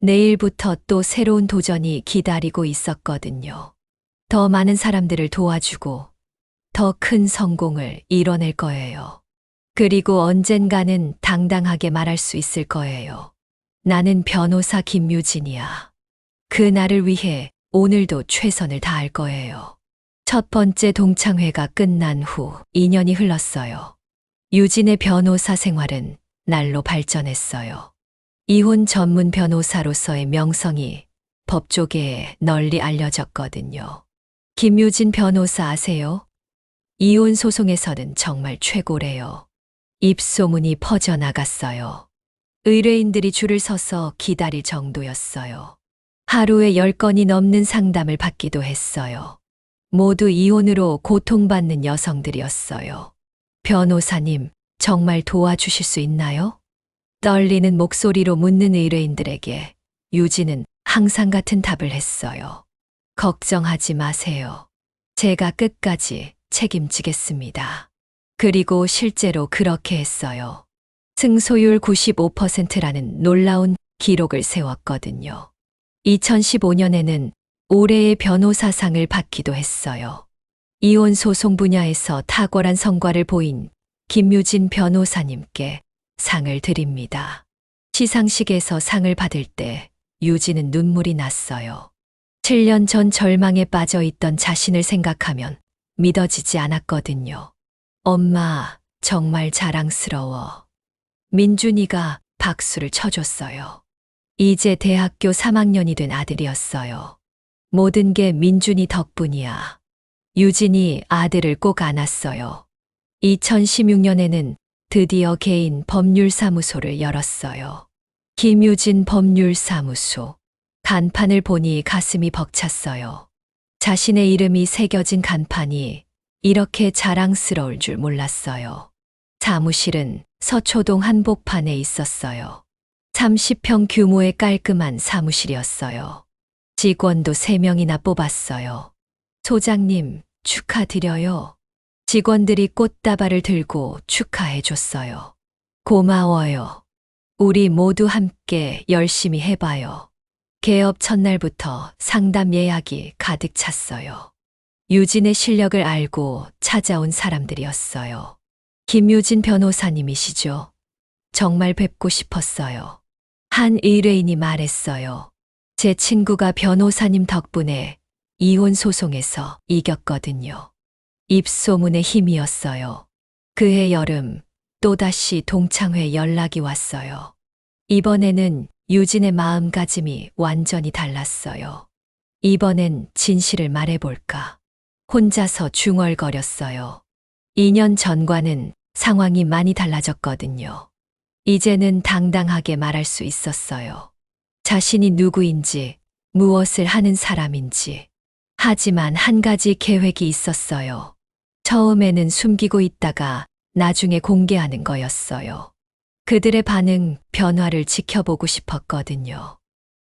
내일부터 또 새로운 도전이 기다리고 있었거든요. 더 많은 사람들을 도와주고 더 큰 성공을 이뤄낼 거예요. 그리고 언젠가는 당당하게 말할 수 있을 거예요. 나는 변호사 김유진이야. 그 날을 위해 오늘도 최선을 다할 거예요. 첫 번째 동창회가 끝난 후 2년이 흘렀어요. 유진의 변호사 생활은 날로 발전했어요. 이혼 전문 변호사로서의 명성이 법조계에 널리 알려졌거든요. 김유진 변호사 아세요? 이혼 소송에서는 정말 최고래요. 입소문이 퍼져나갔어요. 의뢰인들이 줄을 서서 기다릴 정도였어요. 하루에 10건이 넘는 상담을 받기도 했어요. 모두 이혼으로 고통받는 여성들이었어요. 변호사님, 정말 도와주실 수 있나요? 떨리는 목소리로 묻는 의뢰인들에게 유진은 항상 같은 답을 했어요. 걱정하지 마세요. 제가 끝까지 책임지겠습니다. 그리고 실제로 그렇게 했어요. 승소율 95%라는 놀라운 기록을 세웠거든요. 2015년에는 올해의 변호사상을 받기도 했어요. 이혼 소송 분야에서 탁월한 성과를 보인 김유진 변호사님께 상을 드립니다. 시상식에서 상을 받을 때 유진은 눈물이 났어요. 7년 전 절망에 빠져 있던 자신을 생각하면 믿어지지 않았거든요. 엄마, 정말 자랑스러워. 민준이가 박수를 쳐줬어요. 이제 대학교 3학년이 된 아들이었어요. 모든 게 민준이 덕분이야. 유진이 아들을 꼭 안았어요. 2016년에는 드디어 개인 법률사무소를 열었어요. 김유진 법률사무소. 간판을 보니 가슴이 벅찼어요. 자신의 이름이 새겨진 간판이 이렇게 자랑스러울 줄 몰랐어요. 사무실은 서초동 한복판에 있었어요. 30평 규모의 깔끔한 사무실이었어요. 직원도 3명이나 뽑았어요. 소장님, 축하드려요. 직원들이 꽃다발을 들고 축하해 줬어요. 고마워요. 우리 모두 함께 열심히 해봐요. 개업 첫날부터 상담 예약이 가득 찼어요. 유진의 실력을 알고 찾아온 사람들이었어요. 김유진 변호사님이시죠? 정말 뵙고 싶었어요. 한 의뢰인이 말했어요. 제 친구가 변호사님 덕분에 이혼 소송에서 이겼거든요. 입소문의 힘이었어요. 그해 여름 또다시 동창회 연락이 왔어요. 이번에는 유진의 마음가짐이 완전히 달랐어요. 이번엔 진실을 말해볼까. 혼자서 중얼거렸어요. 2년 전과는 상황이 많이 달라졌거든요. 이제는 당당하게 말할 수 있었어요. 자신이 누구인지, 무엇을 하는 사람인지. 하지만 한 가지 계획이 있었어요. 처음에는 숨기고 있다가 나중에 공개하는 거였어요. 그들의 반응, 변화를 지켜보고 싶었거든요.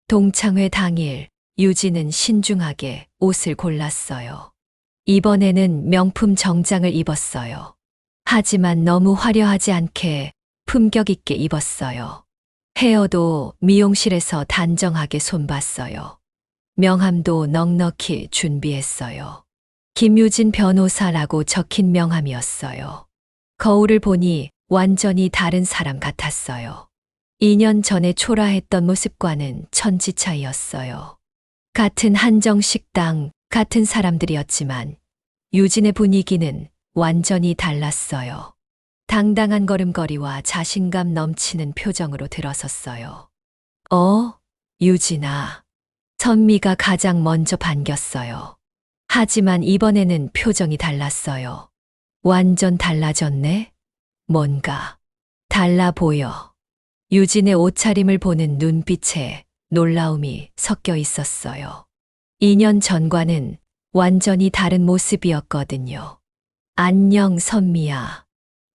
동창회 당일, 유진은 신중하게 옷을 골랐어요. 이번에는 명품 정장을 입었어요. 하지만 너무 화려하지 않게 품격 있게 입었어요. 헤어도 미용실에서 단정하게 손봤어요. 명함도 넉넉히 준비했어요. 김유진 변호사라고 적힌 명함이었어요. 거울을 보니 완전히 다른 사람 같았어요. 2년 전에 초라했던 모습과는 천지 차이였어요. 같은 한정식당, 같은 사람들이었지만 유진의 분위기는 완전히 달랐어요. 당당한 걸음걸이와 자신감 넘치는 표정으로 들어섰어요. 유진아. 선미가 가장 먼저 반겼어요. 하지만 이번에는 표정이 달랐어요. 완전 달라졌네? 뭔가 달라 보여. 유진의 옷차림을 보는 눈빛에 놀라움이 섞여 있었어요. 2년 전과는 완전히 다른 모습이었거든요. 안녕, 선미야.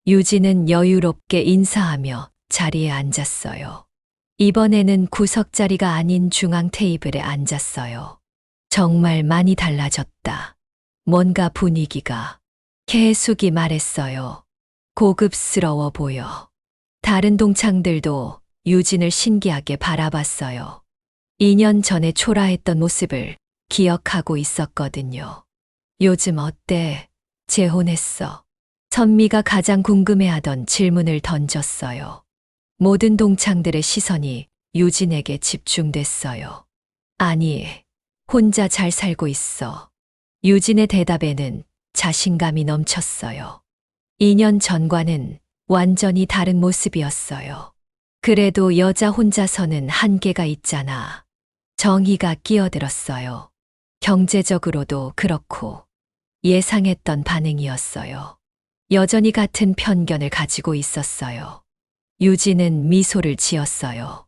유진은 여유롭게 인사하며 자리에 앉았어요. 이번에는 구석자리가 아닌 중앙 테이블에 앉았어요. 정말 많이 달라졌다. 뭔가 분위기가. 계숙이 말했어요. 고급스러워 보여. 다른 동창들도 유진을 신기하게 바라봤어요. 2년 전에 초라했던 모습을 기억하고 있었거든요. 요즘 어때? 재혼했어? 선미가 가장 궁금해하던 질문을 던졌어요. 모든 동창들의 시선이 유진에게 집중됐어요. 아니, 혼자 잘 살고 있어. 유진의 대답에는 자신감이 넘쳤어요. 2년 전과는 완전히 다른 모습이었어요. 그래도 여자 혼자서는 한계가 있잖아. 정의가 끼어들었어요. 경제적으로도 그렇고 예상했던 반응이었어요. 여전히 같은 편견을 가지고 있었어요. 유진은 미소를 지었어요.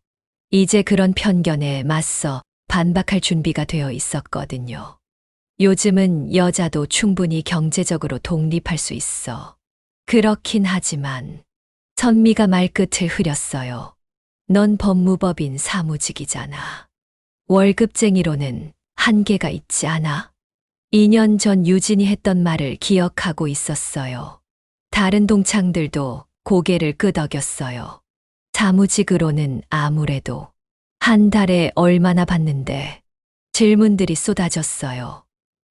이제 그런 편견에 맞서 반박할 준비가 되어 있었거든요. 요즘은 여자도 충분히 경제적으로 독립할 수 있어. 그렇긴 하지만 선미가 말끝을 흐렸어요. 넌 법무법인 사무직이잖아. 월급쟁이로는 한계가 있지 않아? 2년 전 유진이 했던 말을 기억하고 있었어요. 다른 동창들도 고개를 끄덕였어요. 사무직으로는 아무래도 한 달에 얼마나 받는데? 질문들이 쏟아졌어요.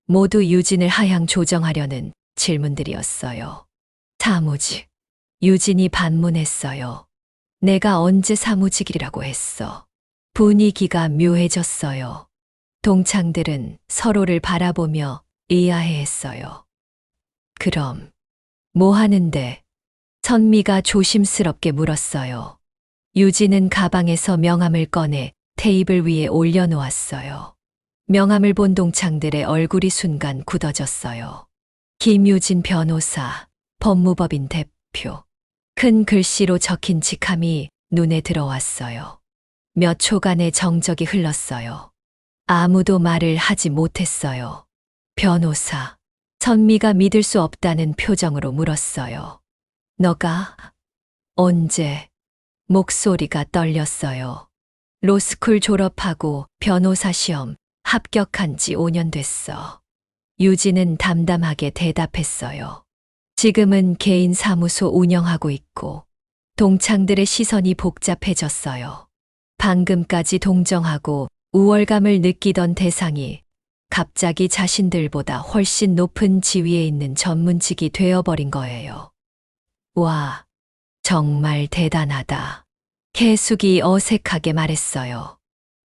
모두 유진을 하향 조정하려는 질문들이었어요. 사무직. 유진이 반문했어요. 내가 언제 사무직이라고 했어? 분위기가 묘해졌어요. 동창들은 서로를 바라보며 의아해했어요. 그럼 뭐 하는데? 선미가 조심스럽게 물었어요. 유진은 가방에서 명함을 꺼내 테이블 위에 올려놓았어요. 명함을 본 동창들의 얼굴이 순간 굳어졌어요. 김유진 변호사, 법무법인 대표. 큰 글씨로 적힌 직함이 눈에 들어왔어요. 몇 초간의 정적이 흘렀어요. 아무도 말을 하지 못했어요. 변호사. 선미가 믿을 수 없다는 표정으로 물었어요. 너가? 언제? 목소리가 떨렸어요. 로스쿨 졸업하고 변호사 시험 합격한 지 5년 됐어. 유진은 담담하게 대답했어요. 지금은 개인 사무소 운영하고 있고 동창들의 시선이 복잡해졌어요. 방금까지 동정하고 우월감을 느끼던 대상이 갑자기 자신들보다 훨씬 높은 지위에 있는 전문직이 되어버린 거예요. 와, 정말 대단하다. 개숙이 어색하게 말했어요.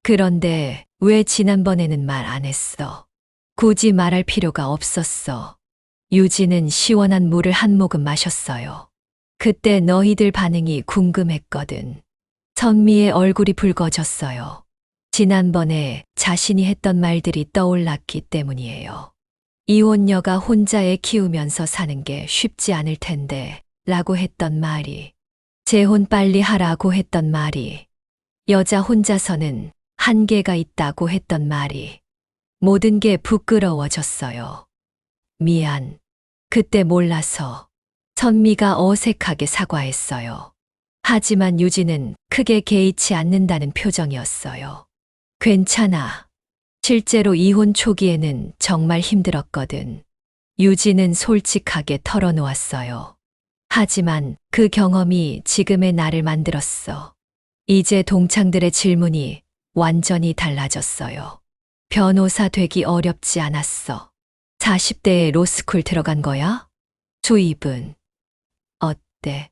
그런데 왜 지난번에는 말 안 했어? 굳이 말할 필요가 없었어. 유진은 시원한 물을 한 모금 마셨어요. 그때 너희들 반응이 궁금했거든. 선미의 얼굴이 붉어졌어요. 지난번에 자신이 했던 말들이 떠올랐기 때문이에요. 이혼녀가 혼자 애 키우면서 사는 게 쉽지 않을 텐데 라고 했던 말이, 재혼 빨리 하라고 했던 말이, 여자 혼자서는 한계가 있다고 했던 말이, 모든 게 부끄러워졌어요. 미안. 그때 몰라서. 선미가 어색하게 사과했어요. 하지만 유진은 크게 개의치 않는다는 표정이었어요. 괜찮아. 실제로 이혼 초기에는 정말 힘들었거든. 유진은 솔직하게 털어놓았어요. 하지만 그 경험이 지금의 나를 만들었어. 이제 동창들의 질문이 완전히 달라졌어요. 변호사 되기 어렵지 않았어. 40대에 로스쿨 들어간 거야? 수입은? 어때?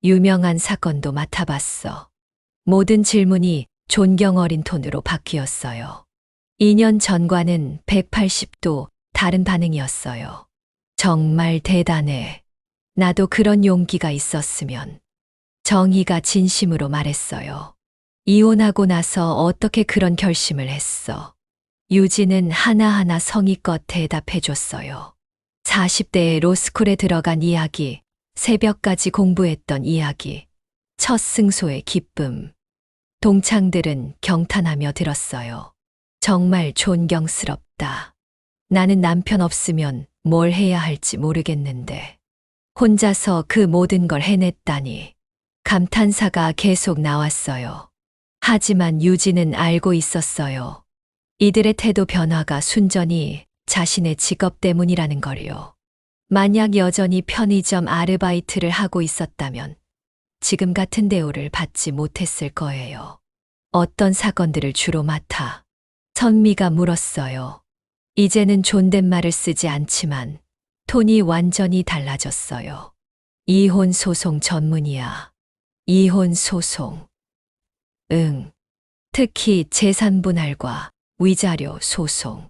유명한 사건도 맡아봤어. 모든 질문이 존경 어린 톤으로 바뀌었어요. 2년 전과는 180도 다른 반응이었어요. 정말 대단해. 나도 그런 용기가 있었으면. 정희가 진심으로 말했어요. 이혼하고 나서 어떻게 그런 결심을 했어? 유진은 하나하나 성의껏 대답해줬어요. 40대에 로스쿨에 들어간 이야기, 새벽까지 공부했던 이야기, 첫 승소의 기쁨. 동창들은 경탄하며 들었어요. 정말 존경스럽다. 나는 남편 없으면 뭘 해야 할지 모르겠는데. 혼자서 그 모든 걸 해냈다니. 감탄사가 계속 나왔어요. 하지만 유진은 알고 있었어요. 이들의 태도 변화가 순전히 자신의 직업 때문이라는 걸요. 만약 여전히 편의점 아르바이트를 하고 있었다면 지금 같은 대우를 받지 못했을 거예요. 어떤 사건들을 주로 맡아? 선미가 물었어요. 이제는 존댓말을 쓰지 않지만 톤이 완전히 달라졌어요. 이혼 소송 전문이야. 이혼 소송. 응. 특히 재산 분할과 위자료 소송.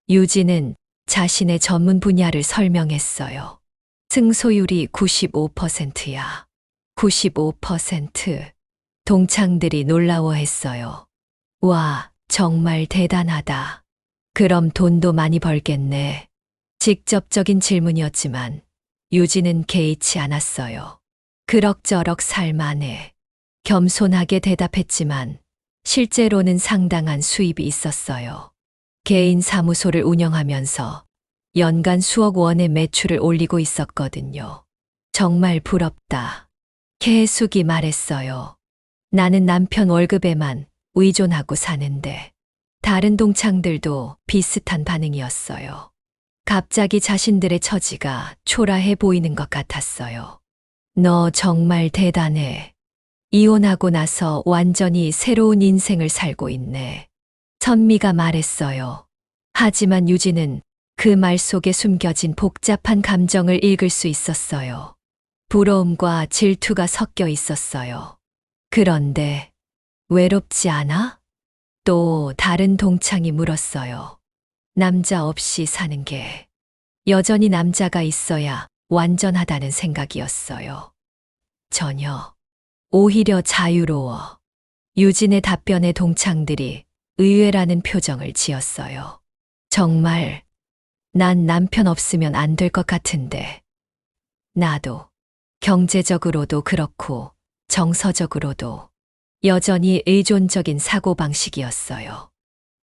유진은 자신의 전문 분야를 설명했어요. 승소율이 95%야. 95%. 동창들이 놀라워했어요. 와, 정말 대단하다. 그럼 돈도 많이 벌겠네. 직접적인 질문이었지만 유진은 개의치 않았어요. 그럭저럭 살만해. 겸손하게 대답했지만 실제로는 상당한 수입이 있었어요. 개인 사무소를 운영하면서 연간 수억 원의 매출을 올리고 있었거든요. 정말 부럽다. 개숙이 말했어요. 나는 남편 월급에만 의존하고 사는데. 다른 동창들도 비슷한 반응이었어요. 갑자기 자신들의 처지가 초라해 보이는 것 같았어요. 너 정말 대단해. 이혼하고 나서 완전히 새로운 인생을 살고 있네. 선미가 말했어요. 하지만 유진은 그 말 속에 숨겨진 복잡한 감정을 읽을 수 있었어요. 부러움과 질투가 섞여 있었어요. 그런데 외롭지 않아? 또 다른 동창이 물었어요. 남자 없이 사는 게 여전히 남자가 있어야 완전하다는 생각이었어요. 전혀. 오히려 자유로워. 유진의 답변에 동창들이 의외라는 표정을 지었어요. 정말 난 남편 없으면 안 될 것 같은데. 나도 경제적으로도 그렇고 정서적으로도 여전히 의존적인 사고방식이었어요.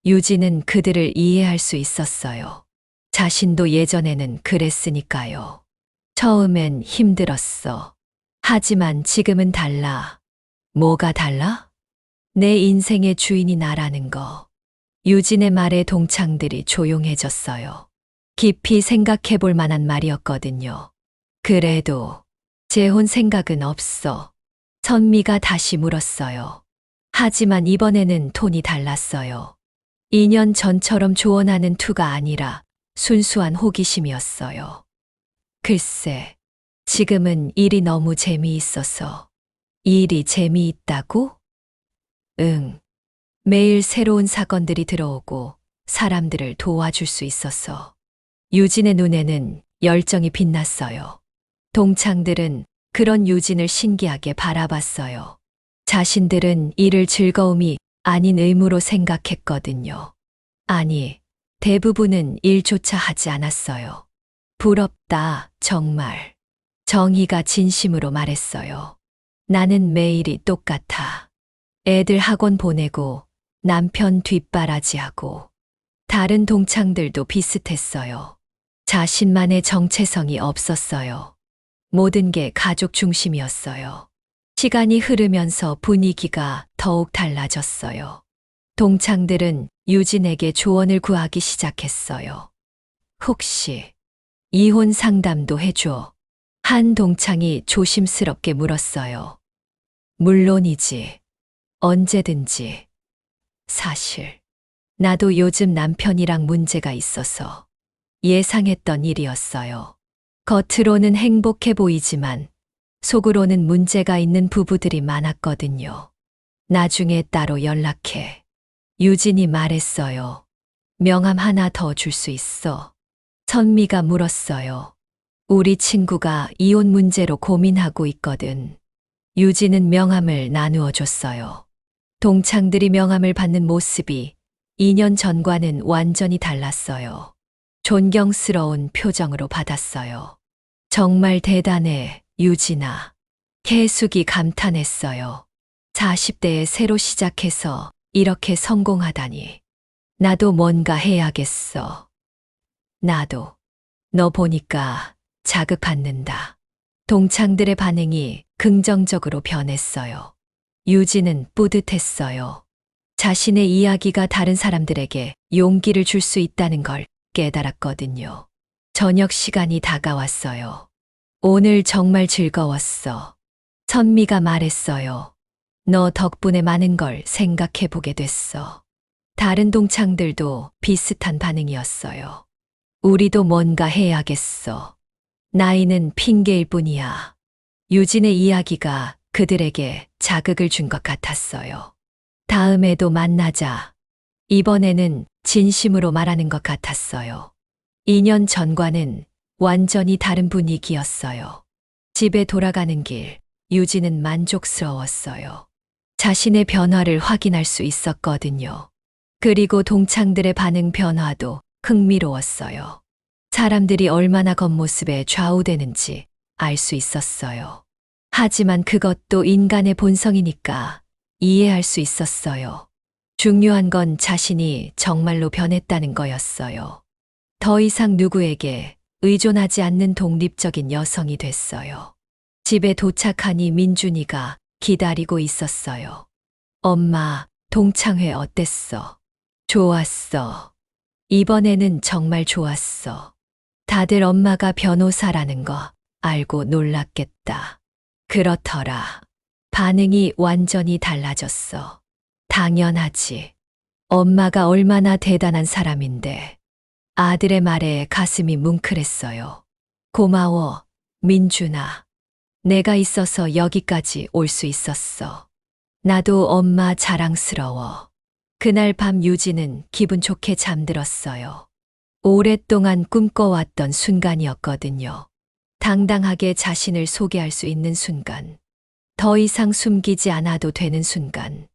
유진은 그들을 이해할 수 있었어요. 자신도 예전에는 그랬으니까요. 처음엔 힘들었어. 하지만 지금은 달라. 뭐가 달라? 내 인생의 주인이 나라는 거. 유진의 말에 동창들이 조용해졌어요. 깊이 생각해 볼 만한 말이었거든요. 그래도 재혼 생각은 없어. 선미가 다시 물었어요. 하지만 이번에는 톤이 달랐어요. 2년 전처럼 조언하는 투가 아니라 순수한 호기심이었어요. 글쎄, 지금은 일이 너무 재미있어서. 일이 재미있다고? 응. 매일 새로운 사건들이 들어오고 사람들을 도와줄 수 있어서. 유진의 눈에는 열정이 빛났어요. 동창들은 그런 유진을 신기하게 바라봤어요. 자신들은 일을 즐거움이 아닌 의무로 생각했거든요. 아니, 대부분은 일조차 하지 않았어요. 부럽다, 정말. 정희가 진심으로 말했어요. 나는 매일이 똑같아. 애들 학원 보내고 남편 뒷바라지하고. 다른 동창들도 비슷했어요. 자신만의 정체성이 없었어요. 모든 게 가족 중심이었어요. 시간이 흐르면서 분위기가 더욱 달라졌어요. 동창들은 유진에게 조언을 구하기 시작했어요. 혹시 이혼 상담도 해줘? 한 동창이 조심스럽게 물었어요. 물론이지. 언제든지. 사실, 나도 요즘 남편이랑 문제가 있어서 예상했던 일이었어요. 겉으로는 행복해 보이지만 속으로는 문제가 있는 부부들이 많았거든요. 나중에 따로 연락해. 유진이 말했어요. 명함 하나 더 줄 수 있어? 선미가 물었어요. 우리 친구가 이혼 문제로 고민하고 있거든. 유진은 명함을 나누어 줬어요. 동창들이 명함을 받는 모습이 2년 전과는 완전히 달랐어요. 존경스러운 표정으로 받았어요. 정말 대단해, 유진아. 개숙이 감탄했어요. 40대에 새로 시작해서 이렇게 성공하다니. 나도 뭔가 해야겠어. 나도. 너 보니까 자극받는다. 동창들의 반응이 긍정적으로 변했어요. 유진은 뿌듯했어요. 자신의 이야기가 다른 사람들에게 용기를 줄 수 있다는 걸 깨달았거든요. 저녁 시간이 다가왔어요. 오늘 정말 즐거웠어. 선미가 말했어요. 너 덕분에 많은 걸 생각해 보게 됐어. 다른 동창들도 비슷한 반응이었어요. 우리도 뭔가 해야겠어. 나이는 핑계일 뿐이야. 유진의 이야기가 그들에게 자극을 준 것 같았어요. 다음에도 만나자. 이번에는 진심으로 말하는 것 같았어요. 2년 전과는 완전히 다른 분위기였어요. 집에 돌아가는 길, 유진은 만족스러웠어요. 자신의 변화를 확인할 수 있었거든요. 그리고 동창들의 반응 변화도 흥미로웠어요. 사람들이 얼마나 겉모습에 좌우되는지 알 수 있었어요. 하지만 그것도 인간의 본성이니까 이해할 수 있었어요. 중요한 건 자신이 정말로 변했다는 거였어요. 더 이상 누구에게 의존하지 않는 독립적인 여성이 됐어요. 집에 도착하니 민준이가 기다리고 있었어요. 엄마, 동창회 어땠어? 좋았어. 이번에는 정말 좋았어. 다들 엄마가 변호사라는 거 알고 놀랐겠다. 그렇더라. 반응이 완전히 달라졌어. 당연하지. 엄마가 얼마나 대단한 사람인데. 아들의 말에 가슴이 뭉클했어요. 고마워, 민준아. 내가 있어서 여기까지 올 수 있었어. 나도 엄마 자랑스러워. 그날 밤 유진은 기분 좋게 잠들었어요. 오랫동안 꿈꿔왔던 순간이었거든요. 당당하게 자신을 소개할 수 있는 순간. 더 이상 숨기지 않아도 되는 순간.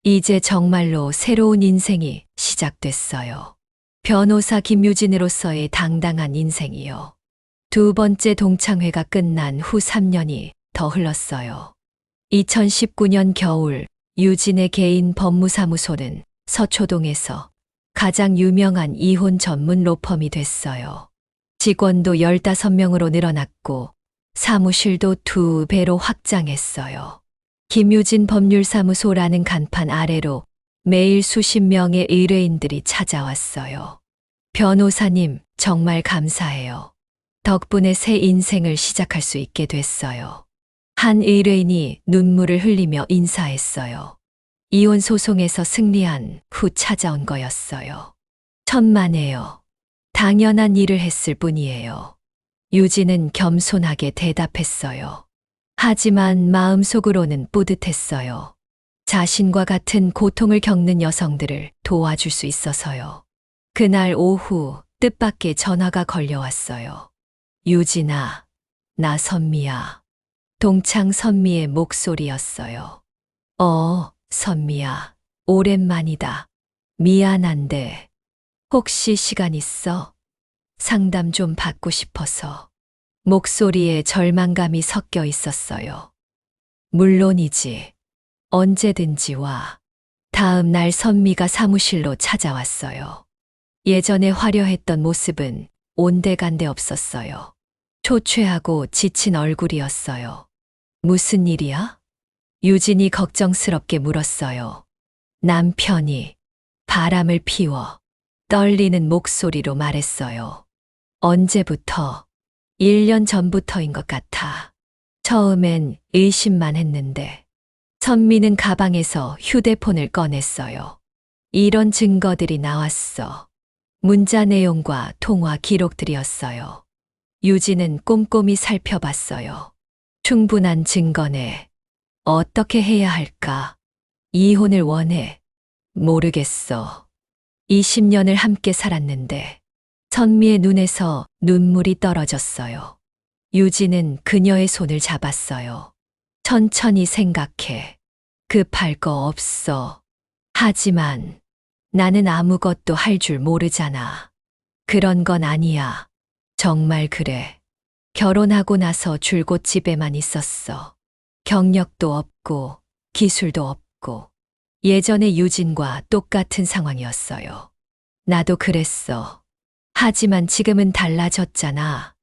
이제 정말로 새로운 인생이 시작됐어요. 변호사 김유진으로서의 당당한 인생이요. 두 번째 동창회가 끝난 후 3년이 더 흘렀어요. 2019년 겨울 유진의 개인 법무사무소는 서초동에서 가장 유명한 이혼 전문 로펌이 됐어요. 직원도 15명으로 늘어났고 사무실도 2배로 확장했어요. 김유진 법률사무소라는 간판 아래로 매일 수십 명의 의뢰인들이 찾아왔어요. 변호사님, 정말 감사해요. 덕분에 새 인생을 시작할 수 있게 됐어요. 한 의뢰인이 눈물을 흘리며 인사했어요. 이혼 소송에서 승리한 후 찾아온 거였어요. 천만에요. 당연한 일을 했을 뿐이에요. 유진은 겸손하게 대답했어요. 하지만 마음속으로는 뿌듯했어요. 자신과 같은 고통을 겪는 여성들을 도와줄 수 있어서요. 그날 오후 뜻밖의 전화가 걸려왔어요. 유진아, 나 선미야. 동창 선미의 목소리였어요. 선미야, 오랜만이다. 미안한데, 혹시 시간 있어? 상담 좀 받고 싶어서. 목소리에 절망감이 섞여 있었어요. 물론이지. 언제든지 와. 다음 날 선미가 사무실로 찾아왔어요. 예전에 화려했던 모습은 온데간데 없었어요. 초췌하고 지친 얼굴이었어요. 무슨 일이야? 유진이 걱정스럽게 물었어요. 남편이 바람을 피워 떨리는 목소리로 말했어요. 언제부터? 1년 전부터인 것 같아. 처음엔 의심만 했는데. 선미는 가방에서 휴대폰을 꺼냈어요. 이런 증거들이 나왔어. 문자 내용과 통화 기록들이었어요. 유진은 꼼꼼히 살펴봤어요. 충분한 증거네. 어떻게 해야 할까? 이혼을 원해. 모르겠어. 20년을 함께 살았는데. 선미의 눈에서 눈물이 떨어졌어요. 유진은 그녀의 손을 잡았어요. 천천히 생각해. 급할 거 없어. 하지만 나는 아무것도 할 줄 모르잖아. 그런 건 아니야. 정말 그래. 결혼하고 나서 줄곧 집에만 있었어. 경력도 없고 기술도 없고 예전의 유진과 똑같은 상황이었어요. 나도 그랬어. 하지만 지금은 달라졌잖아.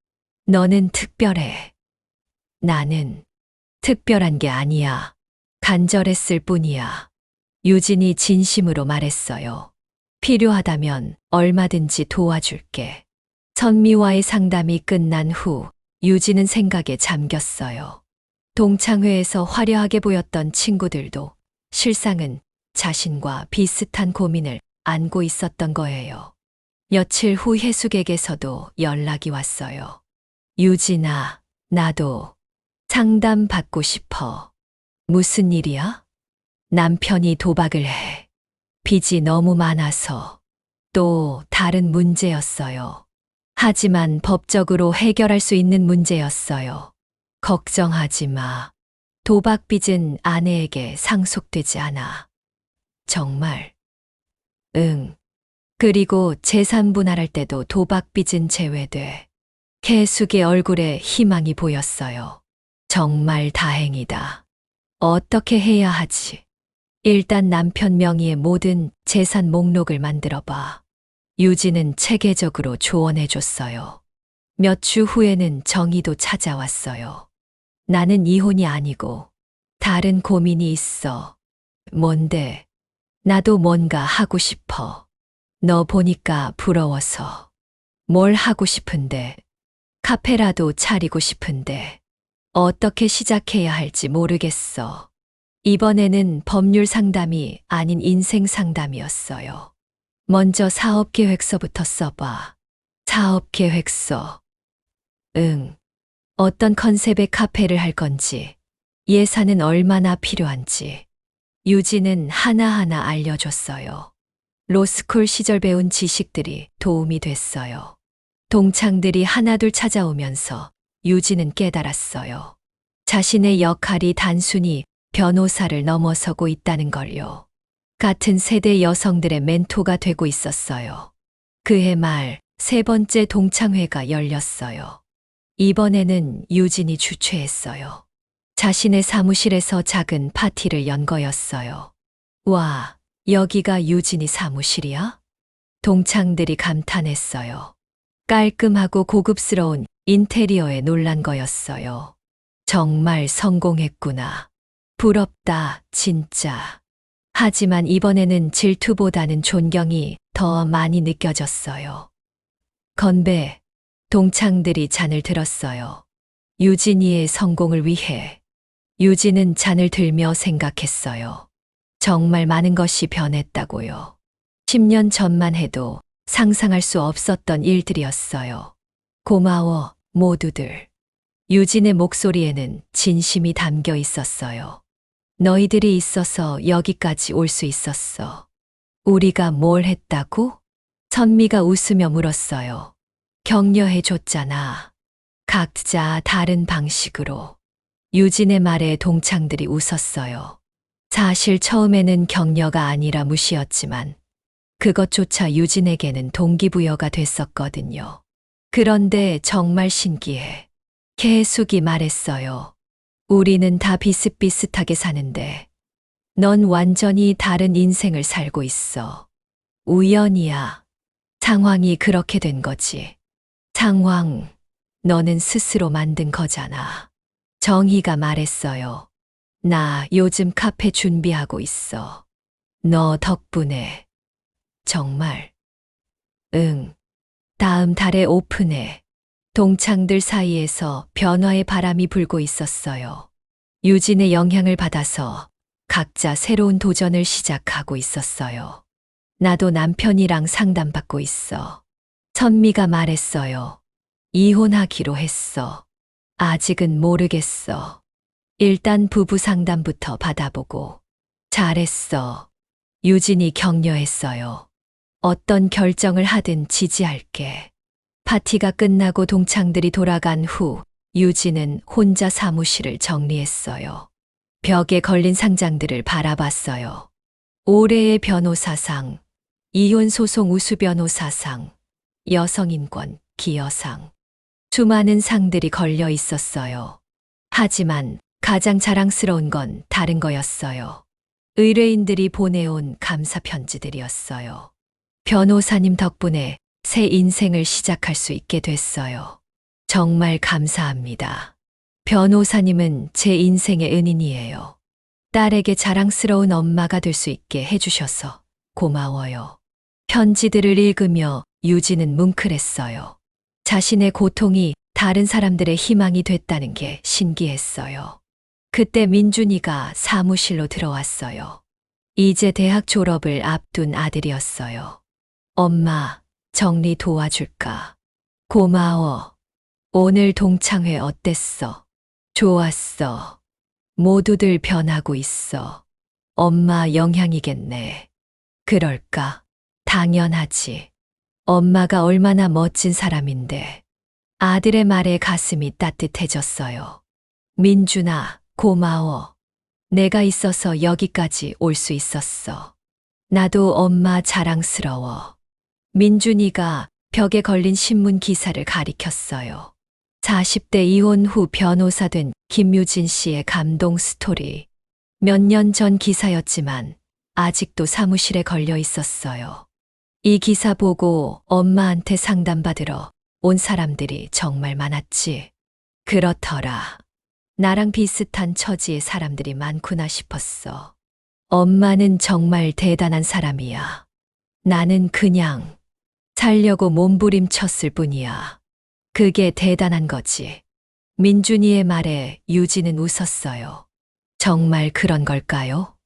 너는 특별해. 나는 특별한 게 아니야. 간절했을 뿐이야. 유진이 진심으로 말했어요. 필요하다면 얼마든지 도와줄게. 선미와의 상담이 끝난 후 유진은 생각에 잠겼어요. 동창회에서 화려하게 보였던 친구들도 실상은 자신과 비슷한 고민을 안고 있었던 거예요. 며칠 후 혜숙에게서도 연락이 왔어요. 유진아, 나도 상담 받고 싶어. 무슨 일이야? 남편이 도박을 해. 빚이 너무 많아서. 또 다른 문제였어요. 하지만 법적으로 해결할 수 있는 문제였어요. 걱정하지 마. 도박 빚은 아내에게 상속되지 않아. 정말? 응. 그리고 재산 분할할 때도 도박 빚은 제외돼. 혜숙의 얼굴에 희망이 보였어요. 정말 다행이다. 어떻게 해야 하지? 일단 남편 명의의 모든 재산 목록을 만들어봐. 유진은 체계적으로 조언해줬어요. 몇 주 후에는 정의도 찾아왔어요. 나는 이혼이 아니고 다른 고민이 있어. 뭔데? 나도 뭔가 하고 싶어. 너 보니까 부러워서. 뭘 하고 싶은데? 카페라도 차리고 싶은데. 어떻게 시작해야 할지 모르겠어. 이번에는 법률 상담이 아닌 인생 상담이었어요. 먼저 사업계획서부터 써봐. 사업계획서. 응. 어떤 컨셉의 카페를 할 건지, 예산은 얼마나 필요한지. 유진은 하나하나 알려줬어요. 로스쿨 시절 배운 지식들이 도움이 됐어요. 동창들이 하나둘 찾아오면서 유진은 깨달았어요. 자신의 역할이 단순히 변호사를 넘어서고 있다는 걸요. 같은 세대 여성들의 멘토가 되고 있었어요. 그해 말 3번째 동창회가 열렸어요. 이번에는 유진이 주최했어요. 자신의 사무실에서 작은 파티를 연 거였어요. 와, 여기가 유진이 사무실이야? 동창들이 감탄했어요. 깔끔하고 고급스러운 인테리어에 놀란 거였어요. 정말 성공했구나. 부럽다, 진짜. 하지만 이번에는 질투보다는 존경이 더 많이 느껴졌어요. 건배, 동창들이 잔을 들었어요. 유진이의 성공을 위해. 유진은 잔을 들며 생각했어요. 정말 많은 것이 변했다고요. 10년 전만 해도 상상할 수 없었던 일들이었어요. 고마워, 모두들. 유진의 목소리에는 진심이 담겨 있었어요. 너희들이 있어서 여기까지 올 수 있었어. 우리가 뭘 했다고? 선미가 웃으며 물었어요. 격려해 줬잖아. 각자 다른 방식으로. 유진의 말에 동창들이 웃었어요. 사실 처음에는 격려가 아니라 무시였지만 그것조차 유진에게는 동기부여가 됐었거든요. 그런데 정말 신기해. 개숙이 말했어요. 우리는 다 비슷비슷하게 사는데 넌 완전히 다른 인생을 살고 있어. 우연이야. 상황이 그렇게 된 거지. 상황, 너는 스스로 만든 거잖아. 정희가 말했어요. 나 요즘 카페 준비하고 있어. 너 덕분에. 정말. 응. 다음 달에 오픈해. 동창들 사이에서 변화의 바람이 불고 있었어요. 유진의 영향을 받아서 각자 새로운 도전을 시작하고 있었어요. 나도 남편이랑 상담받고 있어. 선미가 말했어요. 이혼하기로 했어. 아직은 모르겠어. 일단 부부 상담부터 받아보고. 잘했어. 유진이 격려했어요. 어떤 결정을 하든 지지할게. 파티가 끝나고 동창들이 돌아간 후 유진은 혼자 사무실을 정리했어요. 벽에 걸린 상장들을 바라봤어요. 올해의 변호사상, 이혼소송 우수 변호사상, 여성인권 기여상. 수많은 상들이 걸려 있었어요. 하지만 가장 자랑스러운 건 다른 거였어요. 의뢰인들이 보내온 감사 편지들이었어요. 변호사님 덕분에 새 인생을 시작할 수 있게 됐어요. 정말 감사합니다. 변호사님은 제 인생의 은인이에요. 딸에게 자랑스러운 엄마가 될 수 있게 해주셔서 고마워요. 편지들을 읽으며 유진은 뭉클했어요. 자신의 고통이 다른 사람들의 희망이 됐다는 게 신기했어요. 그때 민준이가 사무실로 들어왔어요. 이제 대학 졸업을 앞둔 아들이었어요. 엄마, 정리 도와줄까? 고마워. 오늘 동창회 어땠어? 좋았어. 모두들 변하고 있어. 엄마 영향이겠네. 그럴까? 당연하지. 엄마가 얼마나 멋진 사람인데. 아들의 말에 가슴이 따뜻해졌어요. 민준아, 고마워. 내가 있어서 여기까지 올 수 있었어. 나도 엄마 자랑스러워. 민준이가 벽에 걸린 신문 기사를 가리켰어요. 40대 이혼 후 변호사 된 김유진 씨의 감동 스토리. 몇 년 전 기사였지만 아직도 사무실에 걸려 있었어요. 이 기사 보고 엄마한테 상담받으러 온 사람들이 정말 많았지. 그렇더라. 나랑 비슷한 처지의 사람들이 많구나 싶었어. 엄마는 정말 대단한 사람이야. 나는 그냥 살려고 몸부림쳤을 뿐이야. 그게 대단한 거지. 민준이의 말에 유진은 웃었어요. 정말 그런 걸까요?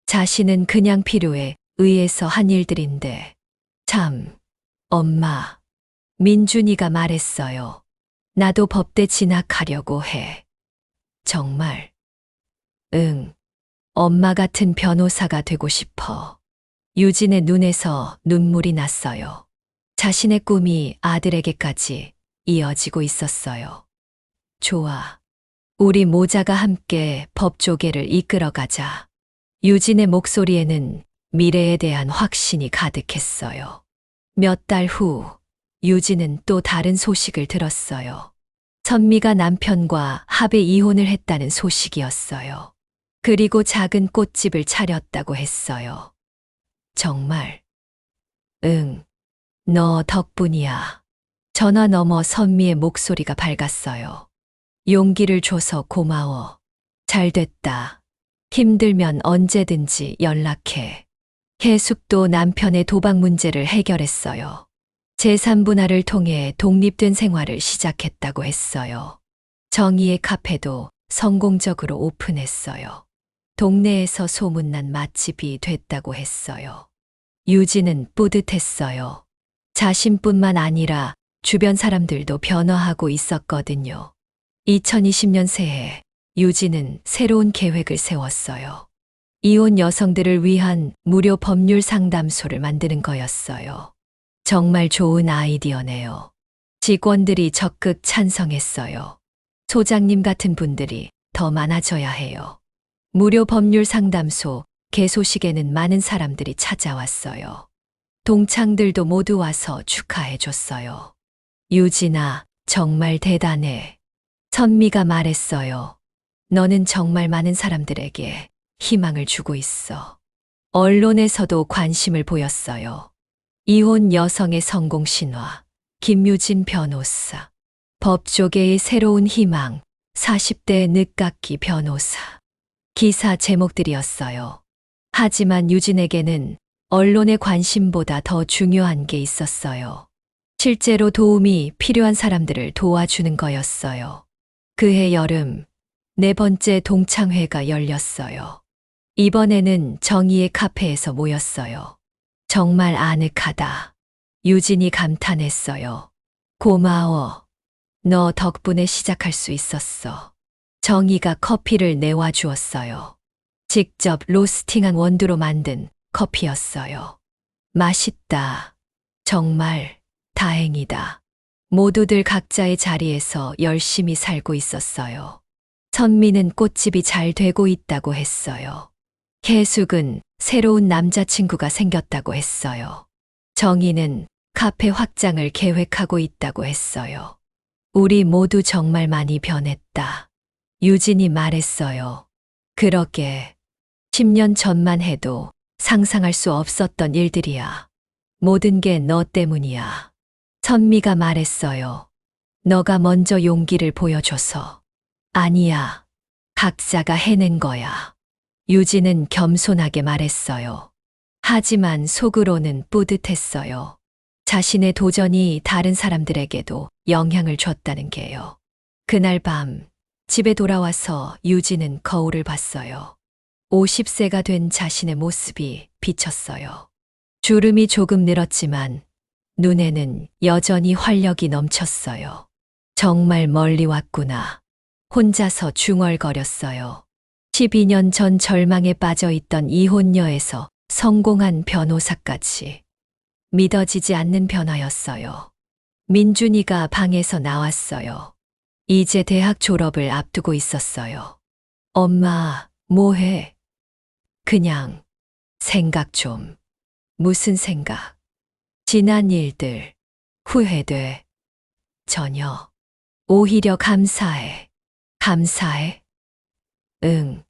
자신은 그냥 필요에 의해서 한 일들인데. 참, 엄마. 민준이가 말했어요. 나도 법대 진학하려고 해. 정말. 응. 엄마 같은 변호사가 되고 싶어. 유진의 눈에서 눈물이 났어요. 자신의 꿈이 아들에게까지 이어지고 있었어요. 좋아. 우리 모자가 함께 법조계를 이끌어가자. 유진의 목소리에는 미래에 대한 확신이 가득했어요. 몇 달 후, 유진은 또 다른 소식을 들었어요. 선미가 남편과 합의 이혼을 했다는 소식이었어요. 그리고 작은 꽃집을 차렸다고 했어요. 정말. 응. 너 덕분이야. 전화 너머 선미의 목소리가 밝았어요. 용기를 줘서 고마워. 잘 됐다. 힘들면 언제든지 연락해. 해숙도 남편의 도박 문제를 해결했어요. 제3분할을 통해 독립된 생활을 시작했다고 했어요. 정희의 카페도 성공적으로 오픈했어요. 동네에서 소문난 맛집이 됐다고 했어요. 유진은 뿌듯했어요. 자신뿐만 아니라 주변 사람들도 변화하고 있었거든요. 2020년 새해 유진은 새로운 계획을 세웠어요. 이혼 여성들을 위한 무료 법률 상담소를 만드는 거였어요. 정말 좋은 아이디어네요. 직원들이 적극 찬성했어요. 소장님 같은 분들이 더 많아져야 해요. 무료 법률 상담소 개소식에는 많은 사람들이 찾아왔어요. 동창들도 모두 와서 축하해 줬어요. 유진아, 정말 대단해. 선미가 말했어요. 너는 정말 많은 사람들에게 희망을 주고 있어. 언론에서도 관심을 보였어요. 이혼 여성의 성공 신화, 김유진 변호사. 법조계의 새로운 희망, 40대 늦깎이 변호사. 기사 제목들이었어요. 하지만 유진에게는 언론의 관심보다 더 중요한 게 있었어요. 실제로 도움이 필요한 사람들을 도와주는 거였어요. 그해 여름, 네 번째 동창회가 열렸어요. 이번에는 정의의 카페에서 모였어요. 정말 아늑하다. 유진이 감탄했어요. 고마워. 너 덕분에 시작할 수 있었어. 정의가 커피를 내와 주었어요. 직접 로스팅한 원두로 만든 커피였어요. 맛있다. 정말 다행이다. 모두들 각자의 자리에서 열심히 살고 있었어요. 선미는 꽃집이 잘 되고 있다고 했어요. 혜숙은 새로운 남자친구가 생겼다고 했어요. 정희는 카페 확장을 계획하고 있다고 했어요. 우리 모두 정말 많이 변했다. 유진이 말했어요. 그러게 10년 전만 해도 상상할 수 없었던 일들이야. 모든 게 너 때문이야. 선미가 말했어요. 너가 먼저 용기를 보여줘서. 아니야. 각자가 해낸 거야. 유진은 겸손하게 말했어요. 하지만 속으로는 뿌듯했어요. 자신의 도전이 다른 사람들에게도 영향을 줬다는 게요. 그날 밤 집에 돌아와서 유진은 거울을 봤어요. 50세가 된 자신의 모습이 비쳤어요. 주름이 조금 늘었지만 눈에는 여전히 활력이 넘쳤어요. 정말 멀리 왔구나. 혼자서 중얼거렸어요. 12년 전 절망에 빠져 있던 이혼녀에서 성공한 변호사까지. 믿어지지 않는 변화였어요. 민준이가 방에서 나왔어요. 이제 대학 졸업을 앞두고 있었어요. 엄마, 뭐해? 그냥 생각 좀. 무슨 생각? 지난 일들 후회돼. 전혀. 오히려 감사해. 감사해? 응.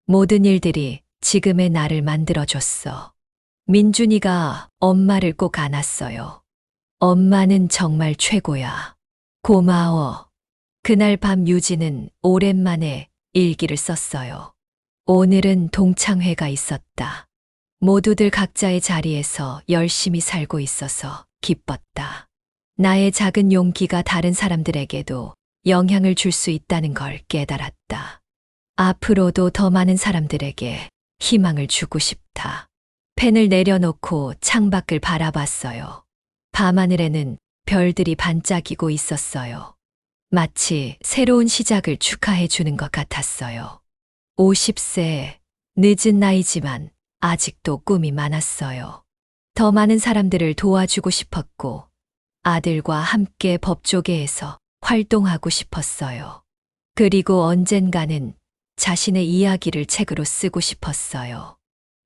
모든 일들이 지금의 나를 만들어줬어. 민준이가 엄마를 꼭 안았어요. 엄마는 정말 최고야. 고마워. 그날 밤 유진은 오랜만에 일기를 썼어요. 오늘은 동창회가 있었다. 모두들 각자의 자리에서 열심히 살고 있어서 기뻤다. 나의 작은 용기가 다른 사람들에게도 영향을 줄 수 있다는 걸 깨달았다. 앞으로도 더 많은 사람들에게 희망을 주고 싶다. 펜을 내려놓고 창밖을 바라봤어요. 밤하늘에는 별들이 반짝이고 있었어요. 마치 새로운 시작을 축하해 주는 것 같았어요. 50세, 늦은 나이지만 아직도 꿈이 많았어요. 더 많은 사람들을 도와주고 싶었고 아들과 함께 법조계에서 활동하고 싶었어요. 그리고 언젠가는 자신의 이야기를 책으로 쓰고 싶었어요.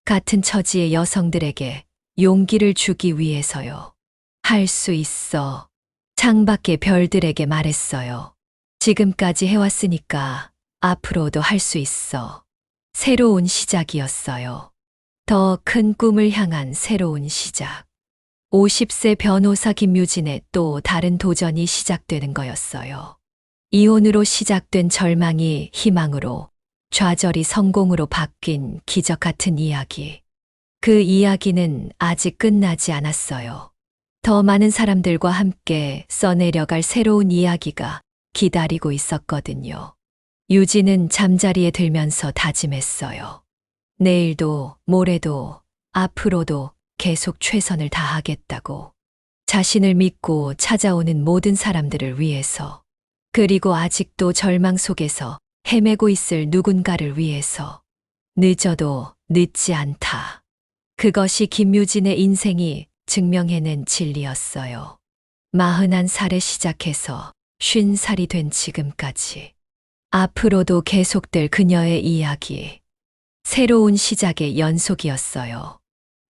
같은 처지의 여성들에게 용기를 주기 위해서요. 할 수 있어. 창밖의 별들에게 말했어요. 지금까지 해왔으니까 앞으로도 할 수 있어. 새로운 시작이었어요. 더 큰 꿈을 향한 새로운 시작. 50세 변호사 김유진의 또 다른 도전이 시작되는 거였어요. 이혼으로 시작된 절망이 희망으로, 좌절이 성공으로 바뀐 기적 같은 이야기. 그 이야기는 아직 끝나지 않았어요. 더 많은 사람들과 함께 써내려갈 새로운 이야기가 기다리고 있었거든요. 유진은 잠자리에 들면서 다짐했어요. 내일도, 모레도, 앞으로도 계속 최선을 다하겠다고. 자신을 믿고 찾아오는 모든 사람들을 위해서. 그리고 아직도 절망 속에서 헤매고 있을 누군가를 위해서. 늦어도 늦지 않다. 그것이 김유진의 인생이 증명해낸 진리였어요. 41살에 시작해서 50살이 된 지금까지. 앞으로도 계속될 그녀의 이야기. 새로운 시작의 연속이었어요.